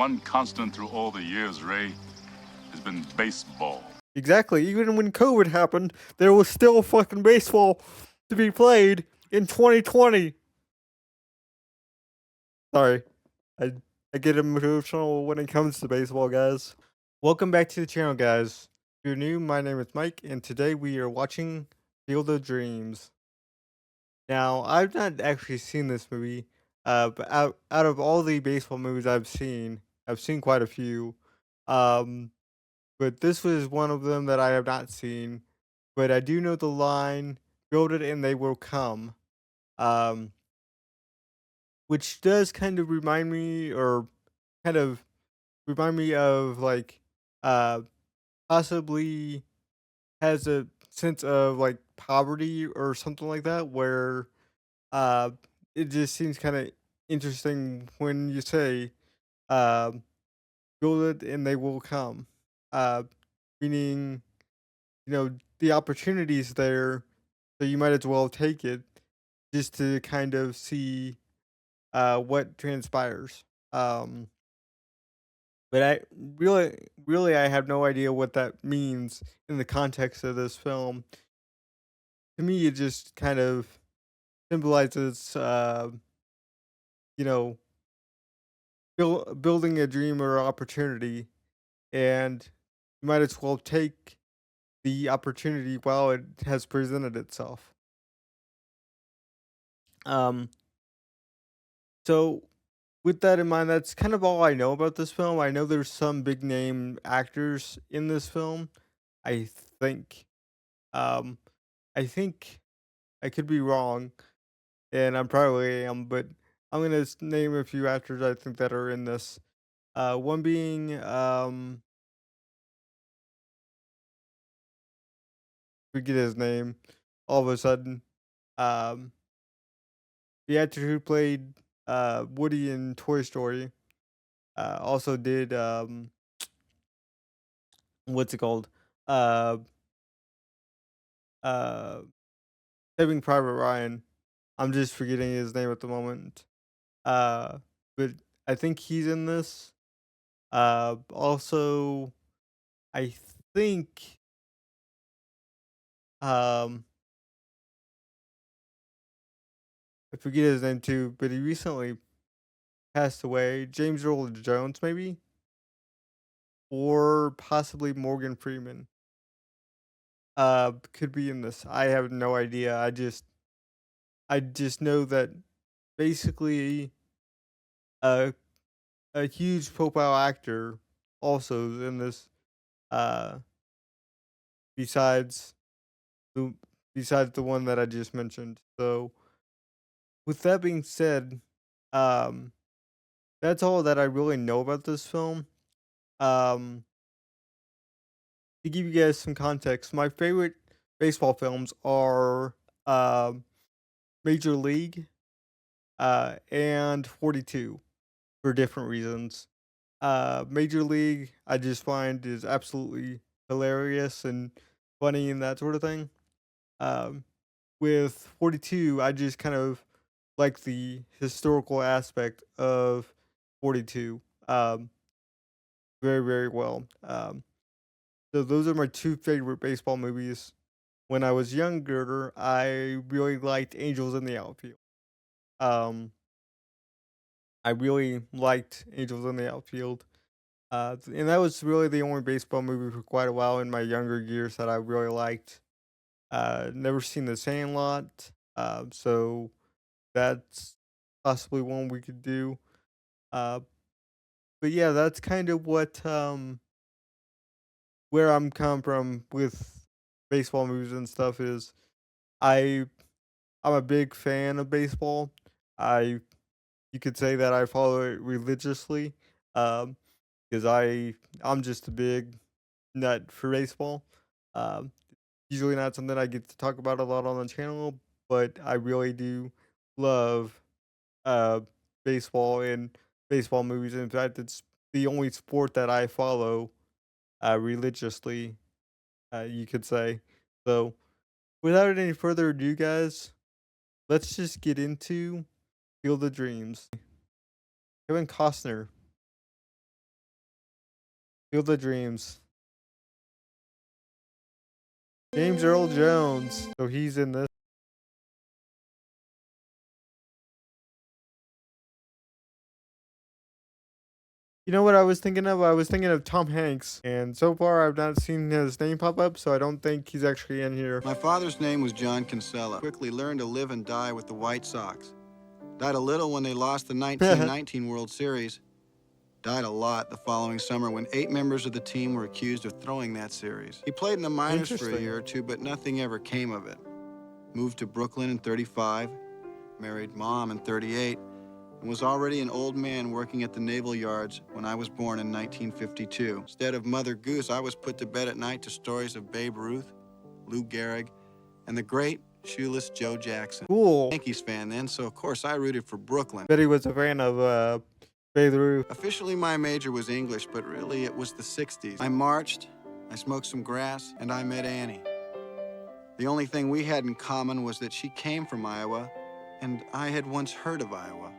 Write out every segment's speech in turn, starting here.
one constant through all the years, Ray, has been baseball. Exactly. Even when COVID happened, there was still fucking baseball to be played in 2020. Sorry. I I get emotional when it comes to baseball, guys. Welcome back to the channel, guys. If you're new, my name is Mike, and today we are watching Field of Dreams. Now, I've not actually seen this movie, but out of all the baseball movies I've seen quite a few. Um, but this was one of them that I have not seen. But I do know the line, "Build it and they will come," um, which does kind of remind me, or kind of remind me of like, uh, possibly has a sense of like poverty or something like that, where Uh, it just seems kinda interesting when you say, um, "Build it and they will come." Uh, Meaning, the opportunity's there, so you might as well take it just to kind of see, what transpires. But I really, I have no idea what that means in the context of this film. To me, it just kind of symbolizes, you know building a dream or opportunity, and you might as well take the opportunity while it has presented itself. Um, so with that in mind, that's kind of all I know about this film. I know there's some big name actors in this film. I think. Um, I think I could be wrong, and I'm probably am, but I'm gonna name a few actors I think that are in this. One being forget his name all of a sudden. Um, the actor who played Woody in Toy Story also did what's it called? Uh, uh, Saving Private Ryan. I'm just forgetting his name at the moment. Uh, but I think he's in this. Also, I think um, I forget his name too, but he recently passed away. James Earl Jones, maybe, or possibly Morgan Freeman. Could be in this. I have no idea. I just know that basically a a huge profile actor also is in this. Uh, besides the besides the one that I just mentioned. So with that being said, um, that's all that I really know about this film. Um, to give you guys some context, my favorite baseball films are Major League and 42 for different reasons. Major League, I just find is absolutely hilarious and funny and that sort of thing. Um, with 42, I just kind of like the historical aspect of 42 very, very well. So those are my two favorite baseball movies. When I was younger, I really liked Angels in the Outfield. Um, I really liked Angels in the Outfield. And that was really the only baseball movie for quite a while in my younger years that I really liked. Never seen The Sandlot, so that's possibly one we could do. Uh, but yeah, that's kind of what where I'm coming from with baseball movies and stuff is I I'm a big fan of baseball. I You could say that I follow it religiously. Um, because I'm just a big nut for baseball. Um, Usually not something I get to talk about a lot on the channel, but I really do love uh baseball and baseball movies. In fact, it's the only sport that I follow religiously, you could say. So, without any further ado, guys, let's just get into Field of Dreams. Kevin Costner. Field of Dreams. James Earl Jones. So he's in this. You know what I was thinking of? I was thinking of Tom Hanks. And so far, I've not seen his name pop up, so I don't think he's actually in here. My father's name was John Kinsella. Quickly learned to live and die with the White Sox. Died a little when they lost the 1919 World Series. Died a lot the following summer when 8 members of the team were accused of throwing that series. He played in the minors for a Interesting. year or two, but nothing ever came of it. Moved to Brooklyn in 35, married Mom in 38, and was already an old man working at the naval yards when I was born in 1952. Instead of Mother Goose, I was put to bed at night to stories of Babe Ruth, Lou Gehrig, and the great shoeless Joe Jackson. Cool. Yankees fan then, so of course I rooted for Brooklyn. Bet he was a fan of Babe Ruth. Officially, my major was English, but really it was the 60s. I marched, I smoked some grass, and I met Annie. The only thing we had in common was that she came from Iowa, and I had once heard of Iowa.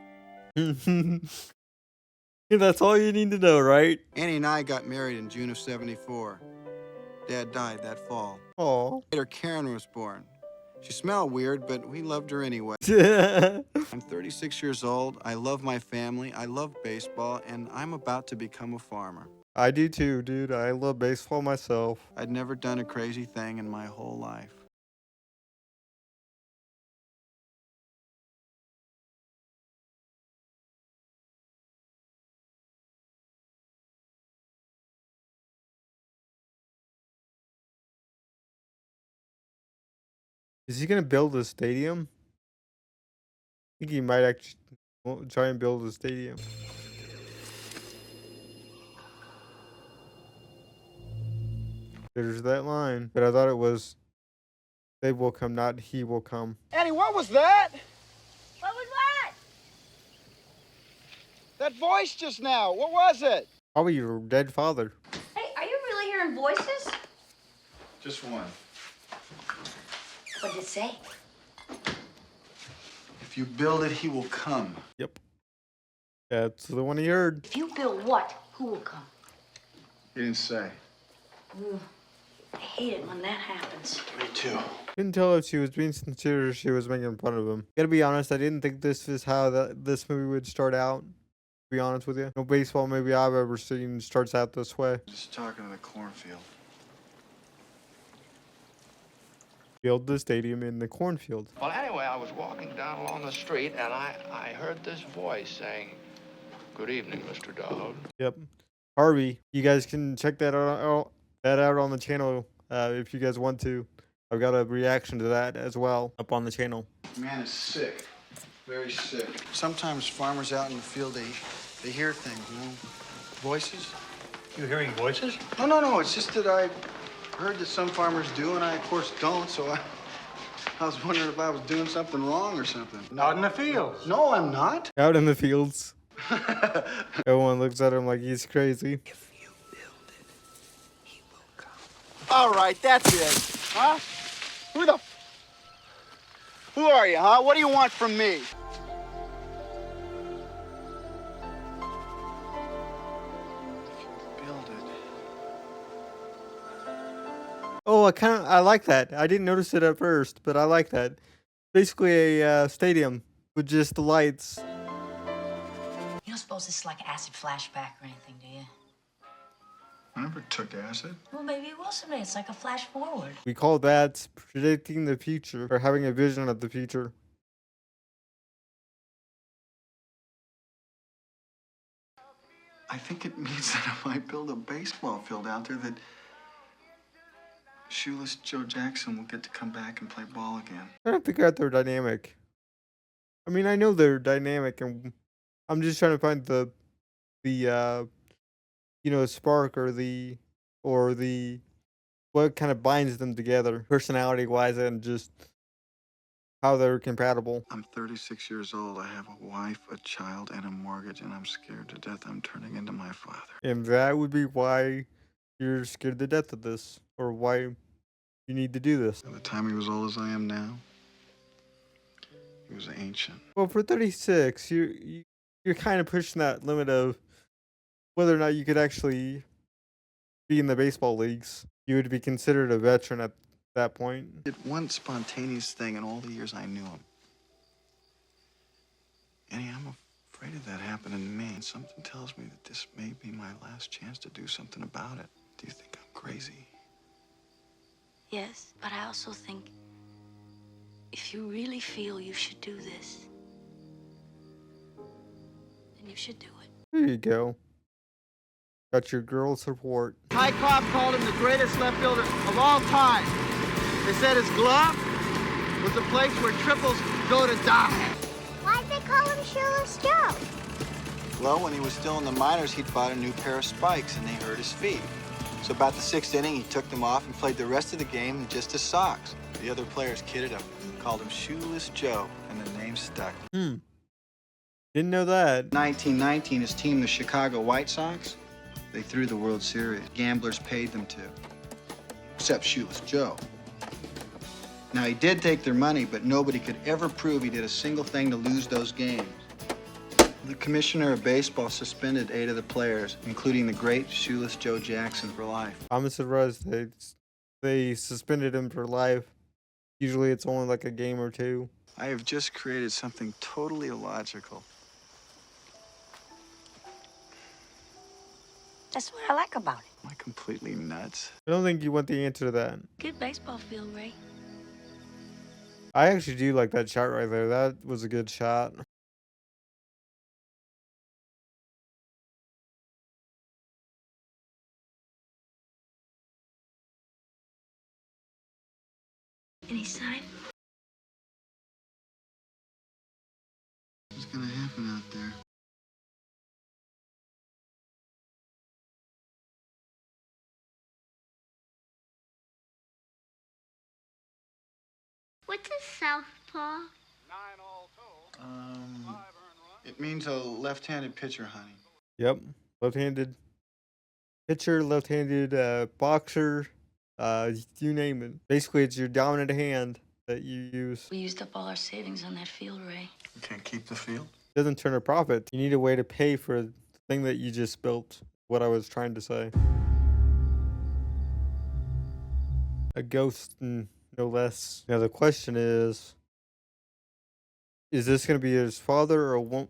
That's all you need to know, right? Annie and I got married in June of 74. Dad died that fall. Aw. Later, Karen was born. She smelled weird, but we loved her anyway. I I'm 36 years old. I love my family. I love baseball, and I'm about to become a farmer. do too, dude. I love baseball myself. I'd never done a crazy thing in my whole life. Is he gonna build a stadium? I think he might actually try and build a stadium. There's that line, but I thought it was "They will come, not he will come." Annie, what was that? What was that? That voice just now. What was it? Probably your dead father. Hey, are you really hearing voices? Just one. What did it say? If you build it, he will come. Yep, that's the one he heard. If you build what, who will come? He didn't say. Ooh, I hate it when that happens. Me too. Couldn't tell if she was being sincere or she was making fun of him. Gotta be honest, I didn't think this is how this movie would start out. To be honest with you, no baseball movie I've ever seen starts out this way. Just talking to the cornfield. Build the stadium in the cornfield. Well, anyway, I was walking down along the street, and I heard this voice saying, "Good evening, Mr. Dowd." Yep, Harvey. You guys can check that out on the channel if you guys want to. I've got a reaction to that as well up on the channel. Man is sick. Very sick. Sometimes farmers out in the field, they hear things, you know? Voices. You hearing voices? No. It's just that I heard that some farmers do, and I, of course, don't, so I was wondering if I was doing something wrong or something. Out in the fields. No, I'm not. Out in the fields. Everyone looks at him like he's crazy. If you build it, he will come. All right, that's it. Huh? Who are you, huh? What do you want from me? Build it. Oh, I like that. I didn't notice it at first, but I like that. Basically a stadium with just the lights. You don't suppose this is like acid flashback or anything, do you? I never took acid. Well, maybe it will someday. It's like a flash forward. We call that predicting the future or having a vision of the future. I think it means that if I build a baseball field out there, that shoeless Joe Jackson will get to come back and play ball again. Trying to figure out their dynamic. I mean, I know they're dynamic, and I'm just trying to find the spark or the what kind of binds them together, personality wise, and just how they're compatible. I'm 36 years old. I have a wife, a child, and a mortgage, and I'm scared to death I'm turning into my father. And that would be why you're scared to death of this, or why you need to do this. By the time he was old as I am now, he was ancient. Well, for 36, you're kind of pushing that limit of whether or not you could actually be in the baseball leagues. You would be considered a veteran at that point. Did one spontaneous thing in all the years I knew him. Annie, I'm afraid of that happening to me. And something tells me that this may be my last chance to do something about it. Do you think I'm crazy? Yes, but I also think if you really feel you should do this, then you should do it. There you go. Got your girl support. Ty Cobb called him the greatest left fielder of all time. They said his glove was the place where triples go to die. Why'd they call him Shoeless Joe? Well, when he was still in the minors, he'd bought a new pair of spikes, and they hurt his feet. So about the 6th inning, he took them off and played the rest of the game in just his socks. The other players kidded him, called him Shoeless Joe, and the name stuck. Didn't know that. 1919, his team, the Chicago White Sox, they threw the World Series. Gamblers paid them to. Except Shoeless Joe. Now, he did take their money, but nobody could ever prove he did a single thing to lose those games. The commissioner of baseball suspended 8 of the players, including the great Shoeless Joe Jackson, for life. I'm surprised they suspended him for life. Usually it's only like a game or two. I have just created something totally illogical. That's what I like about it. Am I completely nuts? I don't think you want the answer to that. Good baseball field, Ray. I actually do like that shot right there. That was a good shot. Any sign? What's gonna happen out there? What's a southpaw? It means a left-handed pitcher, honey. Yep. Left-handed pitcher, left-handed boxer, you name it. Basically, it's your dominant hand that you use. We used up all our savings on that field, Ray. You can't keep the field? Doesn't turn a profit. You need a way to pay for the thing that you just built. What I was trying to say. A ghost, no less. Now the question is this going to be his father or one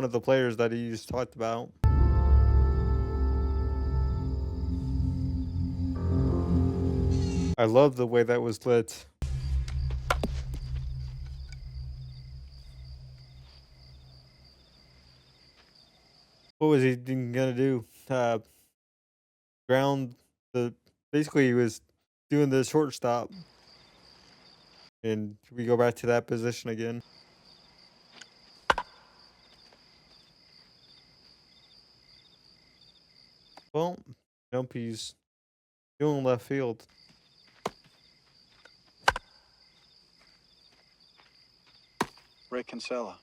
of the players that he just talked about? I love the way that was lit. What was he gonna do? Ground the. Basically, he was doing the shortstop, and we go back to that position again. Well, nope, he's doing left field. Ray Kinsella.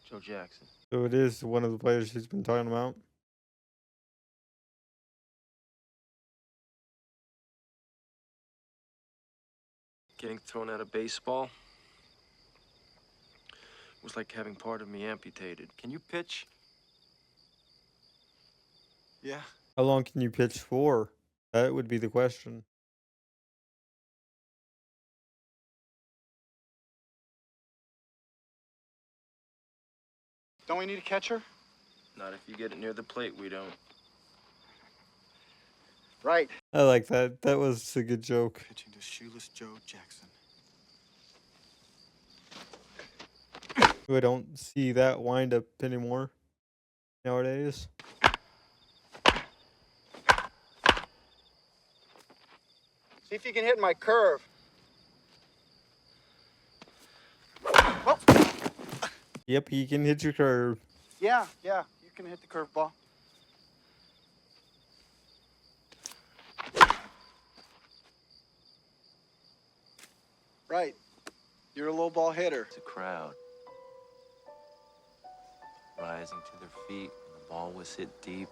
Joe Jackson. So it is one of the players he's been talking about. Getting thrown out of baseball was like having part of me amputated. Can you pitch? Yeah. How long can you pitch for? That would be the question. Don't we need a catcher? Not if you get it near the plate, we don't. Right. I like that. That was a good joke. Pitching to Shoeless Joe Jackson. I don't see that wind up anymore nowadays. See if you can hit my curve. Yep, he can hit your curve. Yeah, you can hit the curveball. Right. You're a low ball hitter. It's a crowd rising to their feet when the ball was hit deep.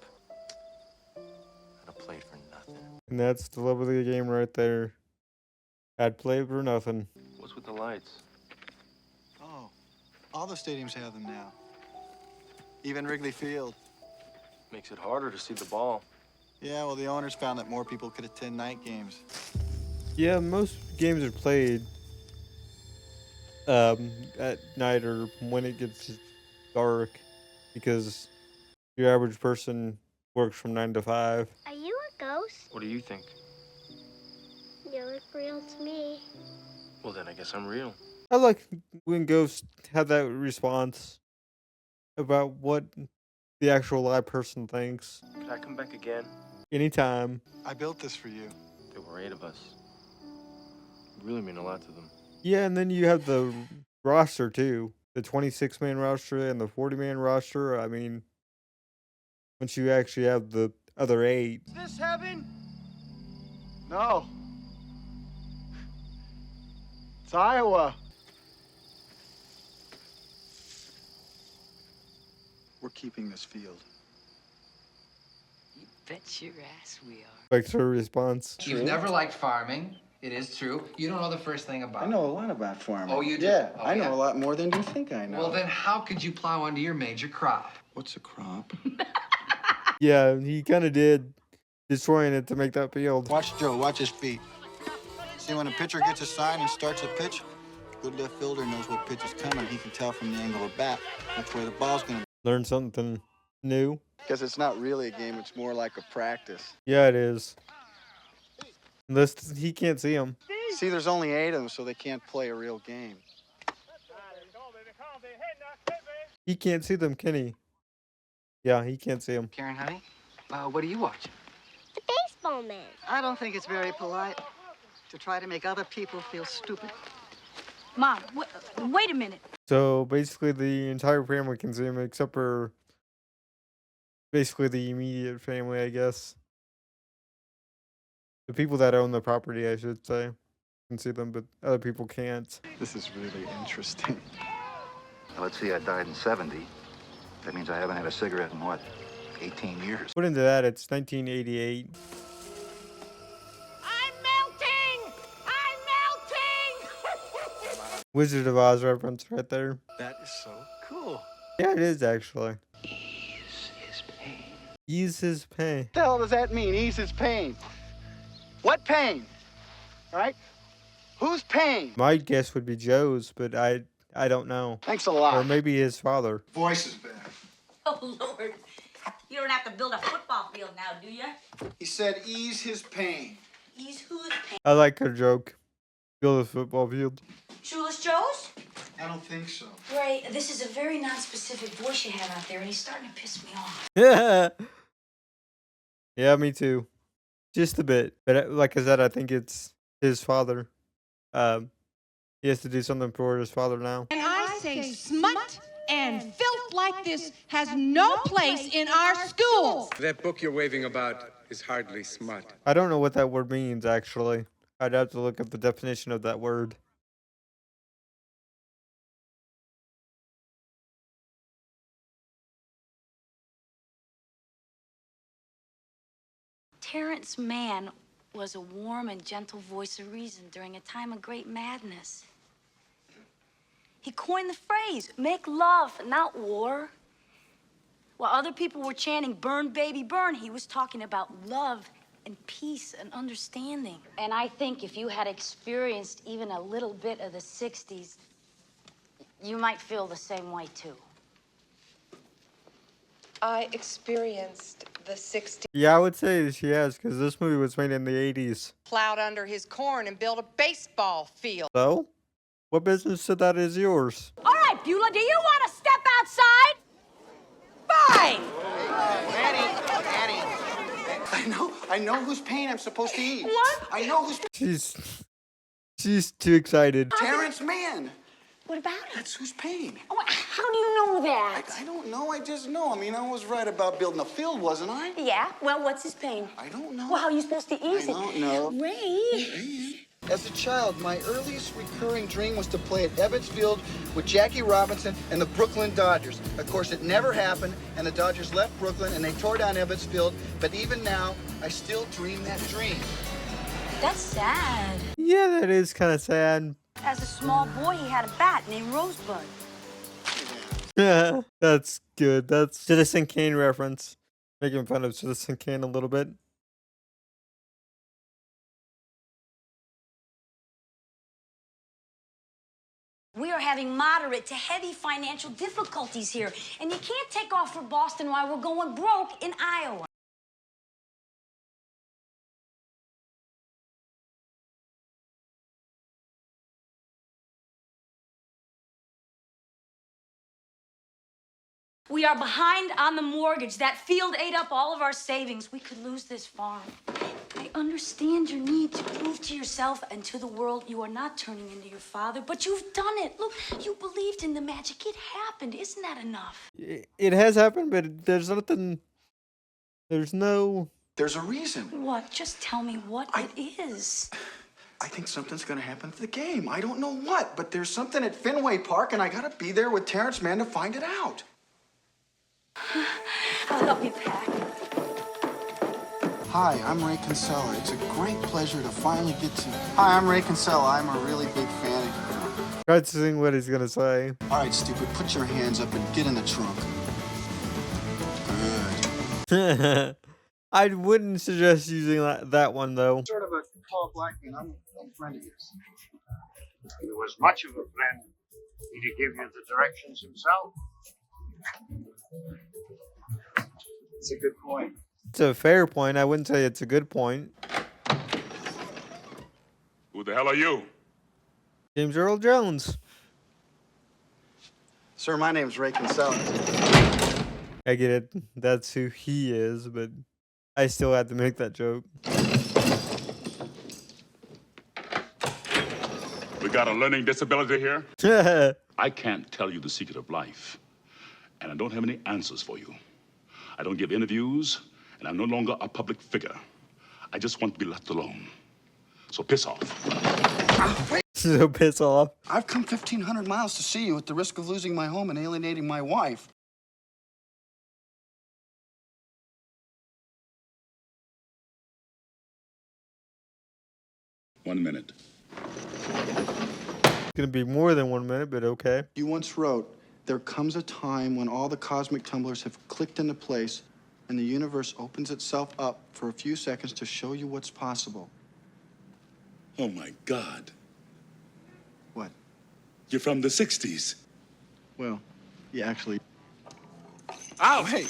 I'd have played for nothing. And that's the love of the game right there. I'd play for nothing. What's with the lights? Oh, all the stadiums have them now. Even Wrigley Field. Makes it harder to see the ball. Yeah, well, the owners found that more people could attend night games. Yeah, most games are played at night or when it gets dark because your average person works from 9 to 5. Are you a ghost? What do you think? You look real to me. Well, then I guess I'm real. I like when ghosts have that response about what the actual live person thinks. Could I come back again? Anytime. I built this for you. There were 8 of us. It really mean a lot to them. Yeah, and then you have the roster too. The 26-man roster and the 40-man roster. I mean, once you actually have the other 8. Is this heaven? No. It's Iowa. We're keeping this field. You bet your ass we are. Like her response. You've never liked farming. It is true. You don't know the first thing about I it. know a lot about farming. Oh, you do? Yeah, Oh, I know yeah. a lot more than you think I know. Well, then how could you plow onto your major crop? What's a crop? Yeah, he kind of did, destroying it to make that field. Watch Joe, watch his feet. See, when a pitcher gets a sign and starts a pitch, a good left fielder knows what pitch is coming. He can tell from the angle of bat which way the ball's going to. Learn something new. Because it's not really a game, it's more like a practice. Yeah, it is. Unless he can't see him. See, there's only 8 of them, so they can't play a real game. He can't see them, can he? Yeah, he can't see them. Karen, honey, what are you watching? The baseball man. I don't think it's very polite to try to make other people feel stupid. Mom, wait a minute. So basically, the entire family can see him except for basically the immediate family, I guess. The people that own the property, I should say, can see them, but other people can't. This is really interesting. Let's see, I died in 70. That means I haven't had a cigarette in, what, 18 years? Put into that, it's 1988. I'm melting! I'm melting! Wizard of Oz reference right there. That is so cool. Yeah, it is actually. Ease his pain. Ease his pain. What the hell does that mean, ease his pain? What pain? Right? Whose pain? My guess would be Joe's, but I don't know. Thanks a lot. Or maybe his father. Voice is back. Oh, Lord. You don't have to build a football field now, do you? He said ease his pain. He's who's pain? I like her joke. Build a football field. Shoeless Joe's? I don't think so. Ray, this is a very non-specific voice you have out there, and he's starting to piss me off. Yeah. Yeah, me too. Just a bit. But like I said, I think it's his father. He has to do something for his father now. And I say smut and filth like this has no place in our schools. That book you're waving about is hardly smut. I don't know what that word means, actually. I'd have to look up the definition of that word. Terrence Mann was a warm and gentle voice of reason during a time of great madness. He coined the phrase, make love, not war. While other people were chanting, burn, baby, burn, he was talking about love and peace and understanding. And I think if you had experienced even a little bit of the 60s, you might feel the same way, too. I experienced the 60s. Yeah, I would say she has, because this movie was made in the 80s. Plowed under his corn and built a baseball field. So? What business to that is yours? All right, Beulah, do you want to step outside? Fine! Annie. I know whose pain I'm supposed to ease. What? I know whose. She's too excited. Terrence Mann. What about it? That's whose pain. Oh, how do you know that? I don't know. I just know. I mean, I was right about building a field, wasn't I? Yeah, well, what's his pain? I don't know. Well, how are you supposed to ease it? I don't know. Ray. As a child, my earliest recurring dream was to play at Ebbets Field with Jackie Robinson and the Brooklyn Dodgers. Of course, it never happened, and the Dodgers left Brooklyn and they tore down Ebbets Field. But even now, I still dream that dream. That's sad. Yeah, that is kind of sad. As a small boy, he had a bat named Rosebud. Yeah, that's good. That's Citizen Kane reference. making fun of Citizen Kane a little bit. We are having moderate to heavy financial difficulties here, and you can't take off for Boston while we're going broke in Iowa. We are behind on the mortgage. That field ate up all of our savings. We could lose this farm. I understand your need to prove to yourself and to the world you are not turning into your father, but you've done it. Look, you believed in the magic. It happened. Isn't that enough? It has happened, but there's nothing. There's no. There's a reason. What? Just tell me what it is. I think something's gonna happen at the game. I don't know what, but there's something at Fenway Park, and I gotta be there with Terrence Mann to find it out. I'll help you pack. Hi, I'm Ray Kinsella. It's a great pleasure to finally get to... Hi, I'm Ray Kinsella. I'm a really big fan of you. Try to sing what he's gonna say. All right, stupid, put your hands up and get in the trunk. Good. I wouldn't suggest using that one though. Sort of a tall black man. I'm a friend of yours. He was much of a friend. Did he give you the directions himself? It's a good point. It's a fair point. I wouldn't say it's a good point. Who the hell are you? James Earl Jones. Sir, my name's Ray Kinsella. I get it. That's who he is, but I still had to make that joke. We got a learning disability here? Yeah. I can't tell you the secret of life, and I don't have any answers for you. I don't give interviews, and I'm no longer a public figure. I just want to be left alone. So piss off. So piss off. I've come 1,500 miles to see you at the risk of losing my home and alienating my wife. One minute. It's gonna be more than 1 minute, but okay. You once wrote, there comes a time when all the cosmic tumblers have clicked into place and the universe opens itself up for a few seconds to show you what's possible. Oh my God. What? You're from the 60s. Well, yeah, actually. Ow! Hey!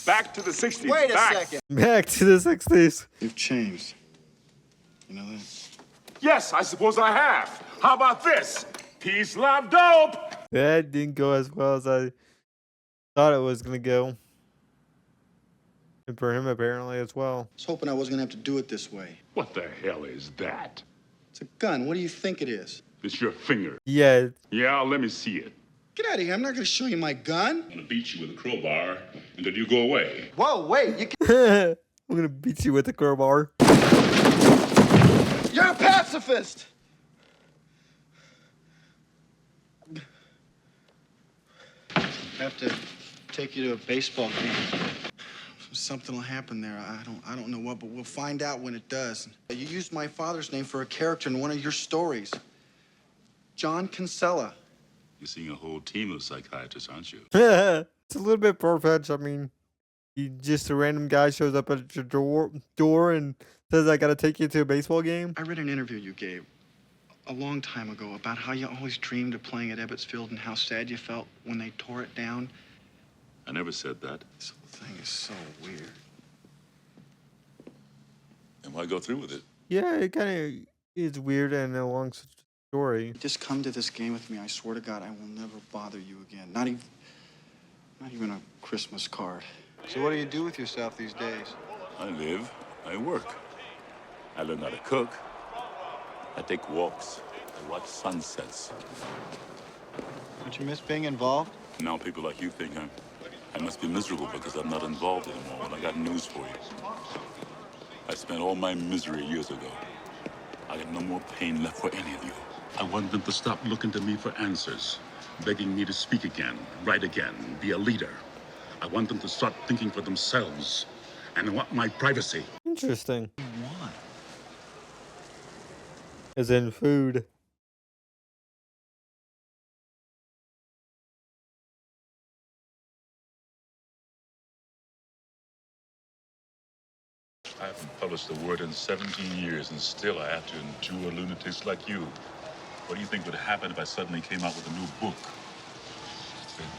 Back to the 60s. Wait a Back. second. Back to the 60s. You've changed. You know that? Yes, I suppose I have. How about this? Peace, love, dope! That didn't go as well as I thought it was gonna go. And for him, apparently, as well. I was hoping I wasn't gonna have to do it this way. What the hell is that? It's a gun. What do you think it is? It's your finger. Yeah. Yeah, let me see it. Get out of here. I'm not gonna show you my gun. I'm gonna beat you with a crowbar until you go away. Whoa, wait. You can... I'm gonna beat you with a crowbar. You're a pacifist! I have to take you to a baseball game. Something will happen there. I don't know what, but we'll find out when it does. You used my father's name for a character in one of your stories. John Kinsella. You're seeing a whole team of psychiatrists, aren't you? It's a little bit far-fetched. I mean, just a random guy shows up at your door and says, I gotta take you to a baseball game. I read an interview you gave a long time ago about how you always dreamed of playing at Ebbets Field and how sad you felt when they tore it down. I never said that. This whole thing is so weird. And why go through with it? Yeah, it kind of is weird and a long story. Just come to this game with me. I swear to God, I will never bother you again. Not even a Christmas card. So what do you do with yourself these days? I live, I work. I learn how to cook. I take walks. I watch sunsets. Don't you miss being involved? Now people like you think I must be miserable because I'm not involved anymore. Well, I got news for you. I spent all my misery years ago. I got no more pain left for any of you. I want them to stop looking to me for answers, begging me to speak again, write again, be a leader. I want them to start thinking for themselves, and I want my privacy. Interesting. What? As in food. I haven't published a word in 17 years, and still I have to endure lunatics like you. What do you think would happen if I suddenly came out with a new book?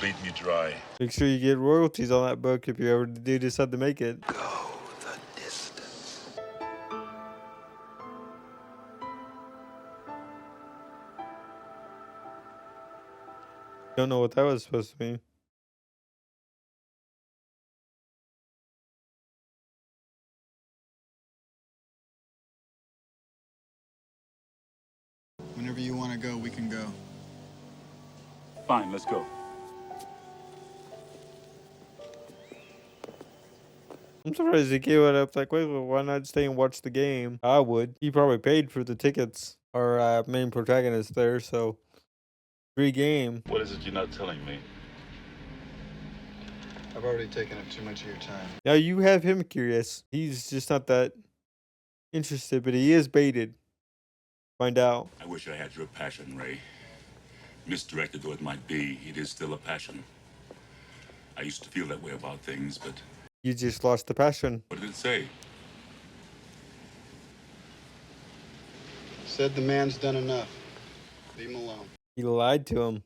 They'd beat me dry. Make sure you get royalties on that book if you ever do decide to make it. Don't know what that was supposed to be. Whenever you want to go, we can go. Fine, let's go. I'm surprised he gave it up. Like, wait, why not stay and watch the game? I would. He probably paid for the tickets. Our main protagonist there, so free game. What is it you're not telling me? I've already taken up too much of your time. Now you have him curious. He's just not that interested, but he is baited. Find out. I wish I had your passion, Ray. Misdirected though it might be, it is still a passion. I used to feel that way about things, but... You just lost the passion. What did it say? Said the man's done enough. Leave him alone. He lied to him.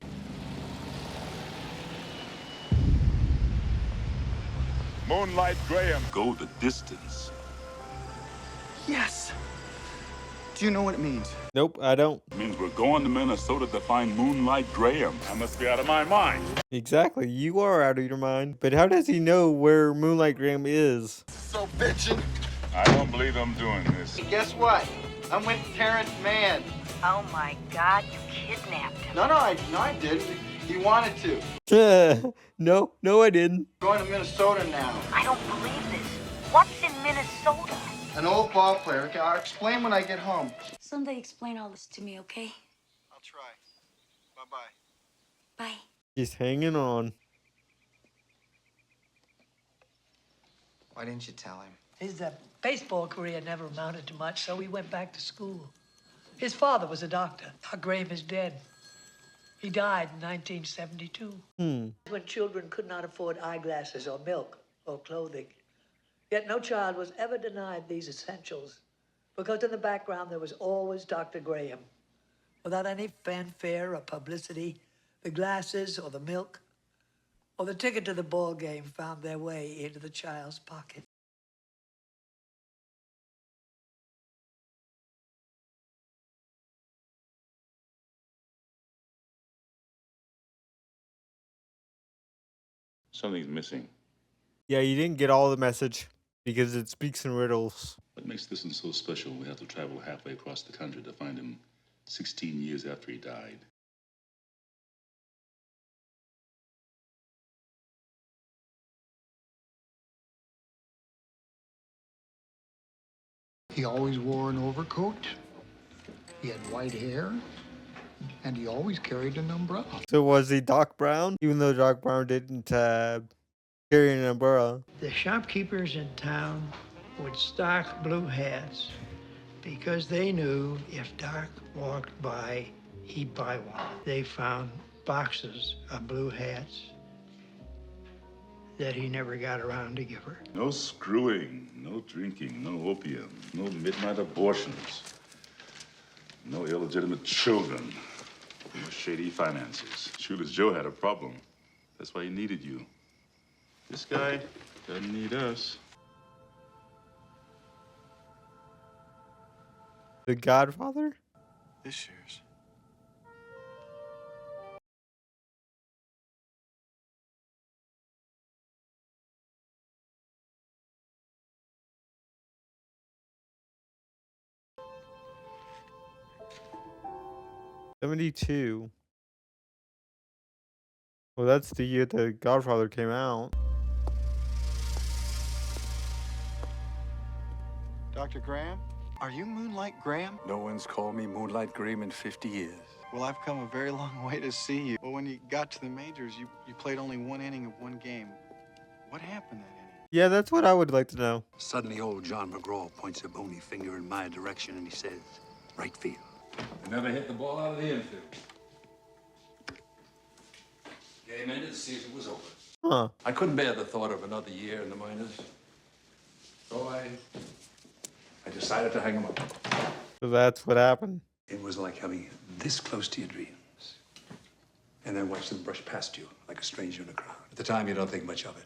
Moonlight Graham. Go the distance. Yes! Do you know what it means? Nope, I don't. It means we're going to Minnesota to find Moonlight Graham. I must be out of my mind. Exactly, you are out of your mind. But how does he know where Moonlight Graham is? So bitchin'. I don't believe I'm doing this. Guess what? I'm with Terrence Mann. Oh my God, you kidnapped him. No, I didn't. He wanted to. No, I didn't. Going to Minnesota now. I don't believe this. What's in Minnesota? An old ball player. Okay, I'll explain when I get home. Someday explain all this to me, okay? I'll try. Bye-bye. Bye. He's hanging on. Why didn't you tell him? His baseball career never amounted to much, so he went back to school. His father was a doctor. Doc Graham is dead. He died in 1972. When children could not afford eyeglasses or milk or clothing. Yet no child was ever denied these essentials, because in the background there was always Dr. Graham. Without any fanfare or publicity, the glasses or the milk or the ticket to the ball game found their way into the child's pocket. Something's missing. Yeah, you didn't get all the message because it speaks in riddles. What makes this one so special? We have to travel halfway across the country to find him 16 years after he died. He always wore an overcoat. He had white hair. And he always carried an umbrella. So was he Doc Brown? Even though Doc Brown didn't carry an umbrella. The shopkeepers in town would stock blue hats because they knew if Doc walked by, he'd buy one. They found boxes of blue hats that he never got around to give her. No screwing, no drinking, no opium, no midnight abortions, no illegitimate children, no shady finances. Shoeless Joe had a problem. That's why he needed you. This guy doesn't need us. The Godfather? This year's. '72. Well, that's the year The Godfather came out. Dr. Graham? Are you Moonlight Graham? No one's called me Moonlight Graham in 50 years. Well, I've come a very long way to see you. Well, when you got to the majors, you played only one inning of one game. What happened that inning? Yeah, that's what I would like to know. Suddenly, old John McGraw points a bony finger in my direction and he says, right field. I never hit the ball out of the infield. Game ended, the season was over. Huh. I couldn't bear the thought of another year in the minors. So I decided to hang him up. So that's what happened. It was like having this close to your dreams. And then watch them brush past you like a stranger in a crowd. At the time, you don't think much of it.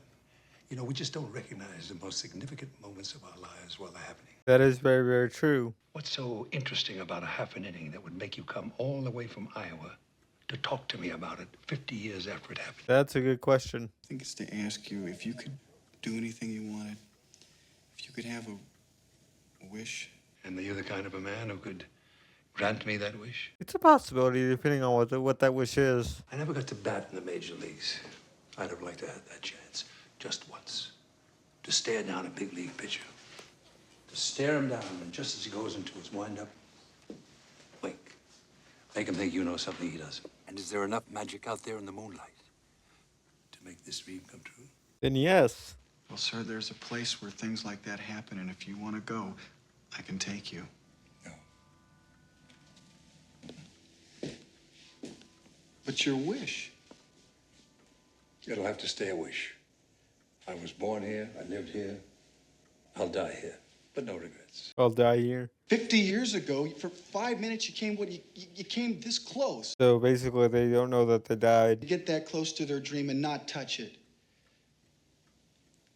You know, we just don't recognize the most significant moments of our lives while they're happening. That is very, very true. What's so interesting about a half an inning that would make you come all the way from Iowa to talk to me about it 50 years after it happened? That's a good question. I think it's to ask you if you could do anything you wanted, if you could have a wish. And you're the kind of a man who could grant me that wish? It's a possibility, depending on what that wish is. I never got to bat in the major leagues. I'd have liked to have that chance, just once. To stare down a big league pitcher. To stare him down, and just as he goes into his windup, wink. Make him think you know something he doesn't. And is there enough magic out there in the moonlight to make this dream come true? Then yes. Well, sir, there's a place where things like that happen, and if you want to go, I can take you. But your wish. It'll have to stay a wish. I was born here, I lived here, I'll die here, but no regrets. I'll die here. 50 years ago, for 5 minutes, you came this close. So basically, they don't know that they died. To get that close to their dream and not touch it.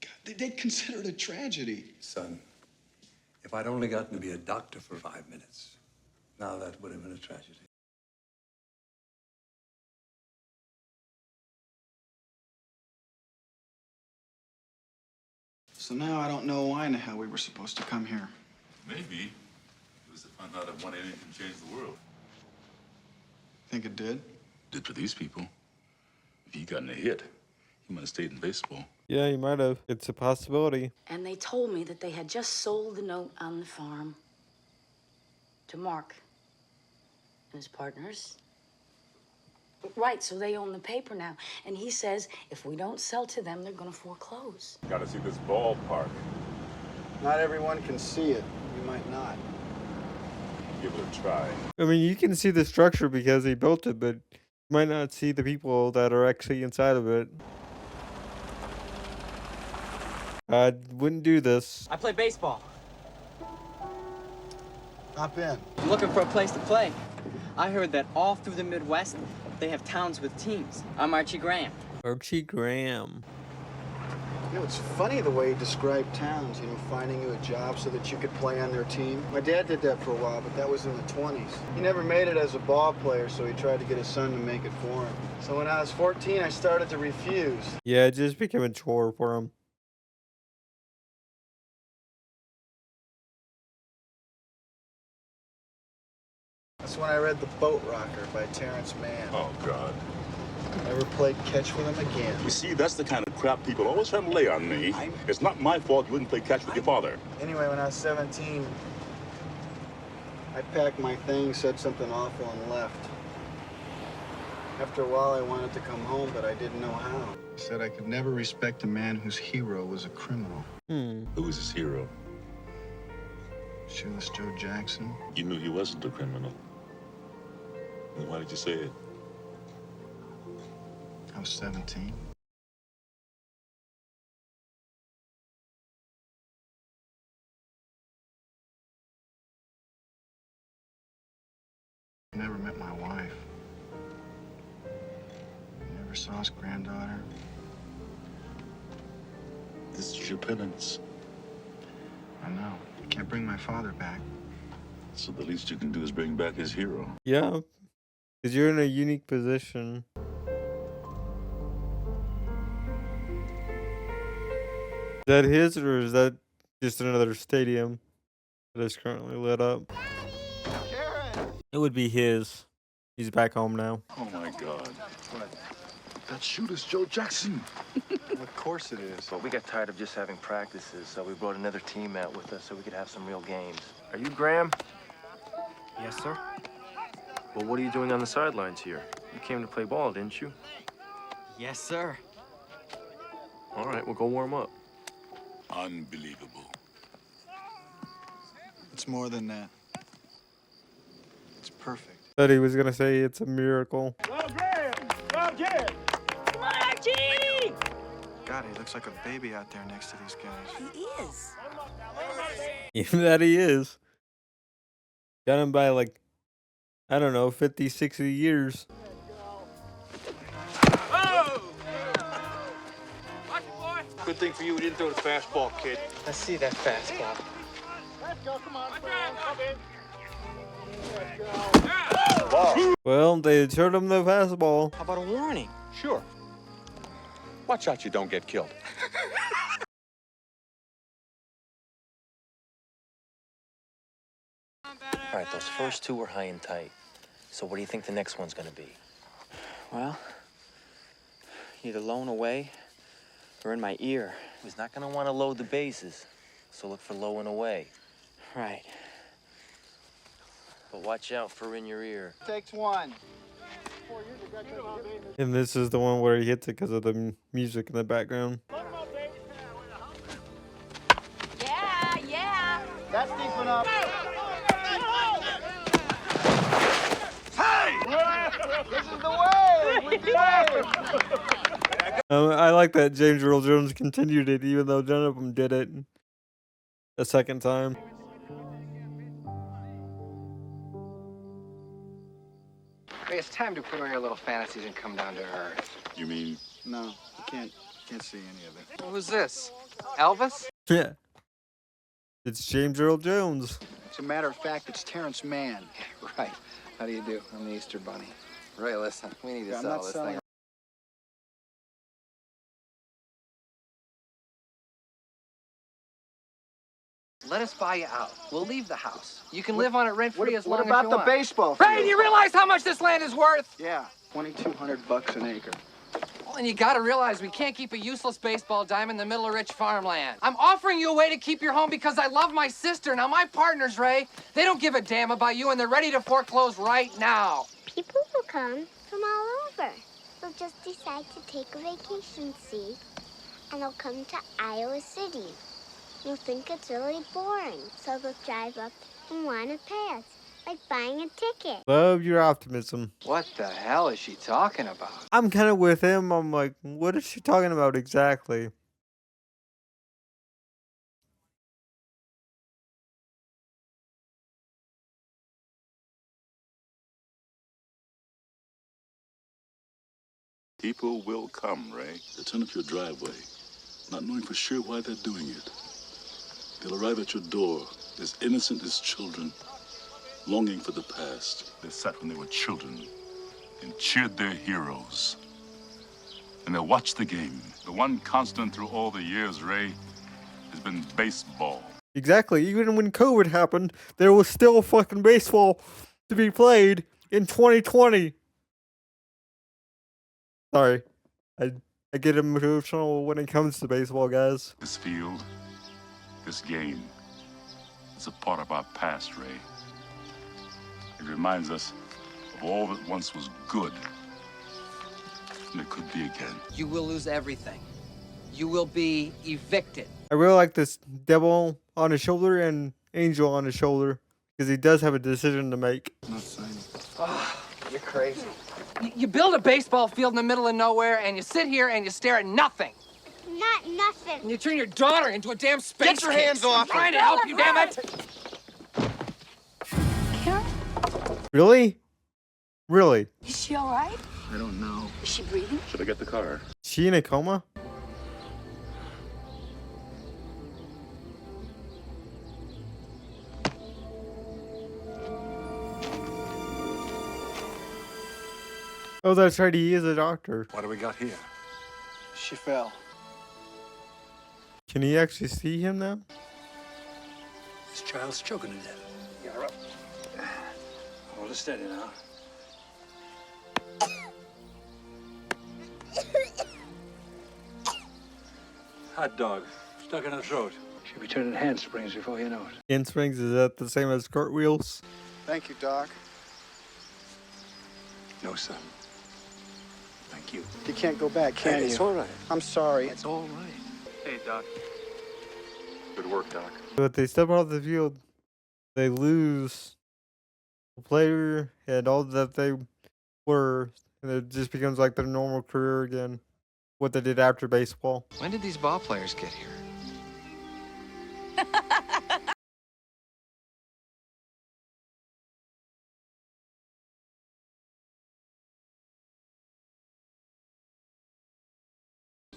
God, they'd consider it a tragedy. Son, if I'd only gotten to be a doctor for 5 minutes, now that would have been a tragedy. So now I don't know why in the hell we were supposed to come here. Maybe it was to find out if one inning can change the world. Think it did? Did for these people. If he gotten a hit, he might have stayed in baseball. Yeah, you might have. It's a possibility. And they told me that they had just sold the note on the farm to Mark and his partners. Right, so they own the paper now. And he says if we don't sell to them, they're gonna foreclose. Gotta see this ballpark. Not everyone can see it. You might not. Give it a try. I mean, you can see the structure because he built it, but you might not see the people that are actually inside of it. I wouldn't do this. I play baseball. Hop in. I'm looking for a place to play. I heard that all through the Midwest, they have towns with teams. I'm Archie Graham. Archie Graham. You know, it's funny the way he described towns, you know, finding you a job so that you could play on their team. My dad did that for a while, but that was in the 20s. He never made it as a ball player, so he tried to get his son to make it for him. So when I was 14, I started to refuse. Yeah, it just became a chore for him. That's when I read The Boat Rocker by Terrence Mann. Oh, God. Never played catch with him again. You see, that's the kind of crap people always try to lay on me. It's not my fault you wouldn't play catch with your father. Anyway, when I was 17, I packed my things, said something awful, and left. After a while, I wanted to come home, but I didn't know how. I said I could never respect a man whose hero was a criminal. Who was his hero? Shoeless Joe Jackson. You knew he wasn't a criminal. Then why did you say it? I was 17. I never met my wife. Never saw his granddaughter. This is your penance. I know. I can't bring my father back. So the least you can do is bring back his hero. Yeah, because you're in a unique position. Is that his, or is that just another stadium that is currently lit up? It would be his. He's back home now. Oh my God. What? That's Shoeless Joe Jackson. Of course it is. Well, we got tired of just having practices, so we brought another team out with us so we could have some real games. Are you Graham? Yes, sir. Well, what are you doing on the sidelines here? You came to play ball, didn't you? Yes, sir. All right, we'll go warm up. Unbelievable. It's more than that. It's perfect. Thought he was gonna say it's a miracle. Go, Graham! Go, Jed! Come on, Archie! God God, he looks like a baby out there next to these guys. He is. Even that he is. Got him by like, I don't know, 50, 60 years. Good thing for you, we didn't throw the fastball, kid. I see that fastball. Let's go, come on, come in. Well, they showed him the fastball. How about a warning? Sure. Watch out you don't get killed. All right, those first two were high and tight. So what do you think the next one's gonna be? Well, either low and away or in my ear. He's not gonna want to load the bases, so look for low and away. Right. But watch out for in your ear. Takes one. And this is the one where he hits it because of the music in the background. Yeah, yeah. That's deep enough. This is the way. We play. I like that James Earl Jones continued it, even though none of them did it a second time. Hey, it's time to put away your little fantasies and come down to earth. You mean? No, you can't see any of it. Who's this? Elvis? Yeah. It's James Earl Jones. As a matter of fact, it's Terrence Mann. Right. How do you do? I'm the Easter Bunny. Ray, listen, we need to I'm sell not this selling thing. Let us buy you out. We'll leave the house. You can live on it rent-free as long as you want. What about the baseball field? Ray, do you realize how much this land is worth? Yeah, $2,200 an acre. Well, and you gotta realize we can't keep a useless baseball diamond in the middle of rich farmland. I'm offering you a way to keep your home because I love my sister. Now, my partners, Ray, they don't give a damn about you, and they're ready to foreclose right now. People will come from all over. They'll just decide to take a vacation, see? And they'll come to Iowa City. You'll think it's really boring, so they'll drive up and want to pay us, like buying a ticket. Love your optimism. What the hell is she talking about? I'm kind of with him. I'm like, what is she talking about exactly? People will come, Ray. They turn up your driveway, not knowing for sure why they're doing it. They'll arrive at your door as innocent as children, longing for the past. They sat when they were children and cheered their heroes. And they'll watch the game. The one constant through all the years, Ray, has been baseball. Exactly. Even when COVID happened, there was still fucking baseball to be played in 2020. Sorry. I get emotional when it comes to baseball, guys. This field, this game, is a part of our past, Ray. It reminds us of all that once was good. And it could be again. You will lose everything. You will be evicted. I really like this devil on his shoulder and angel on his shoulder because he does have a decision to make. Not signing. Oh, you're crazy. You build a baseball field in the middle of nowhere, and you sit here and you stare at nothing. Not nothing. And you turn your daughter into a damn space Get your hands off her. I'm trying to help you, damn it! Karen, Really? Really? is she all right? I don't know. Is she breathing? Should I get the car? She in a coma? Oh, that's right. He is a doctor. What do we got here? She fell. Can he actually see him now? This child's choking to death. Get her up. Hold her steady now. Hot dog. Stuck in her throat. She'll be turning handsprings before you know it. Handsprings, is that the same as cartwheels? Thank you, Doc. No, son. Thank you. You can't go back, can you? It's all right. I'm sorry. It's all right. Hey, Doc. Good work, Doc. But they step off the field, they lose the player and all that they were, and it just becomes like their normal career again. what they did after baseball. When did these ball players get here?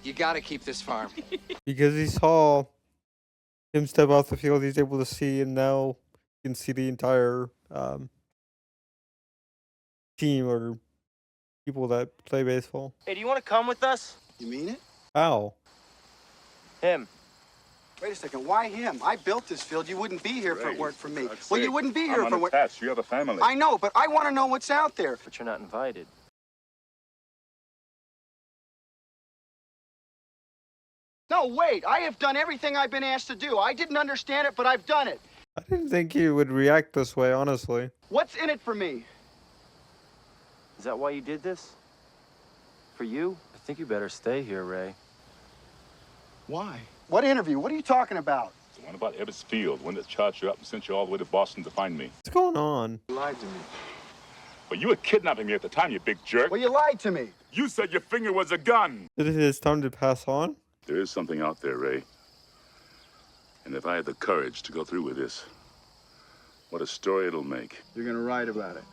You gotta keep this farm. Because he saw him step off the field, he's able to see, and now you can see the entire team or people that play baseball. Hey, do you want to come with us? You mean it? How? Him. Wait a second. Why him? I built this field. You wouldn't be here if it weren't for me. Well, you wouldn't be here if it weren't. You have a family. I know, but I want to know what's out there. But you're not invited. No, wait. I have done everything I've been asked to do. I didn't understand it, but I've done it. I didn't think he would react this way, honestly. What's in it for me? Is that why you did this? For you? I think you better stay here, Ray. Why? What interview? What are you talking about? The one about Ebbets Field, one that charged you up and sent you all the way to Boston to find me. What's going on? You lied to me. But you were kidnapping me at the time, you big jerk. Well, you lied to me. You said your finger was a gun. Is it his time to pass on? There is something out there, Ray. And if I had the courage to go through with this, what a story it'll make. You're going to write about it.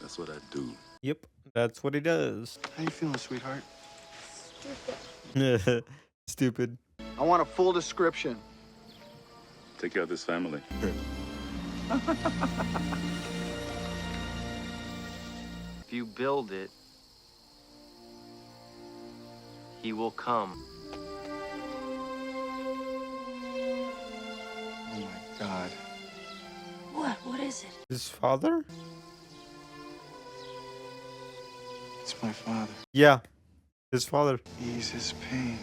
That's what I do. Yep, that's what he does. How you feeling, sweetheart? Stupid. I want a full description. Take care of this family. If you build it, he will come. Oh my God. What? What is it? His father? It's my father. Yeah, his father. Ease his pain.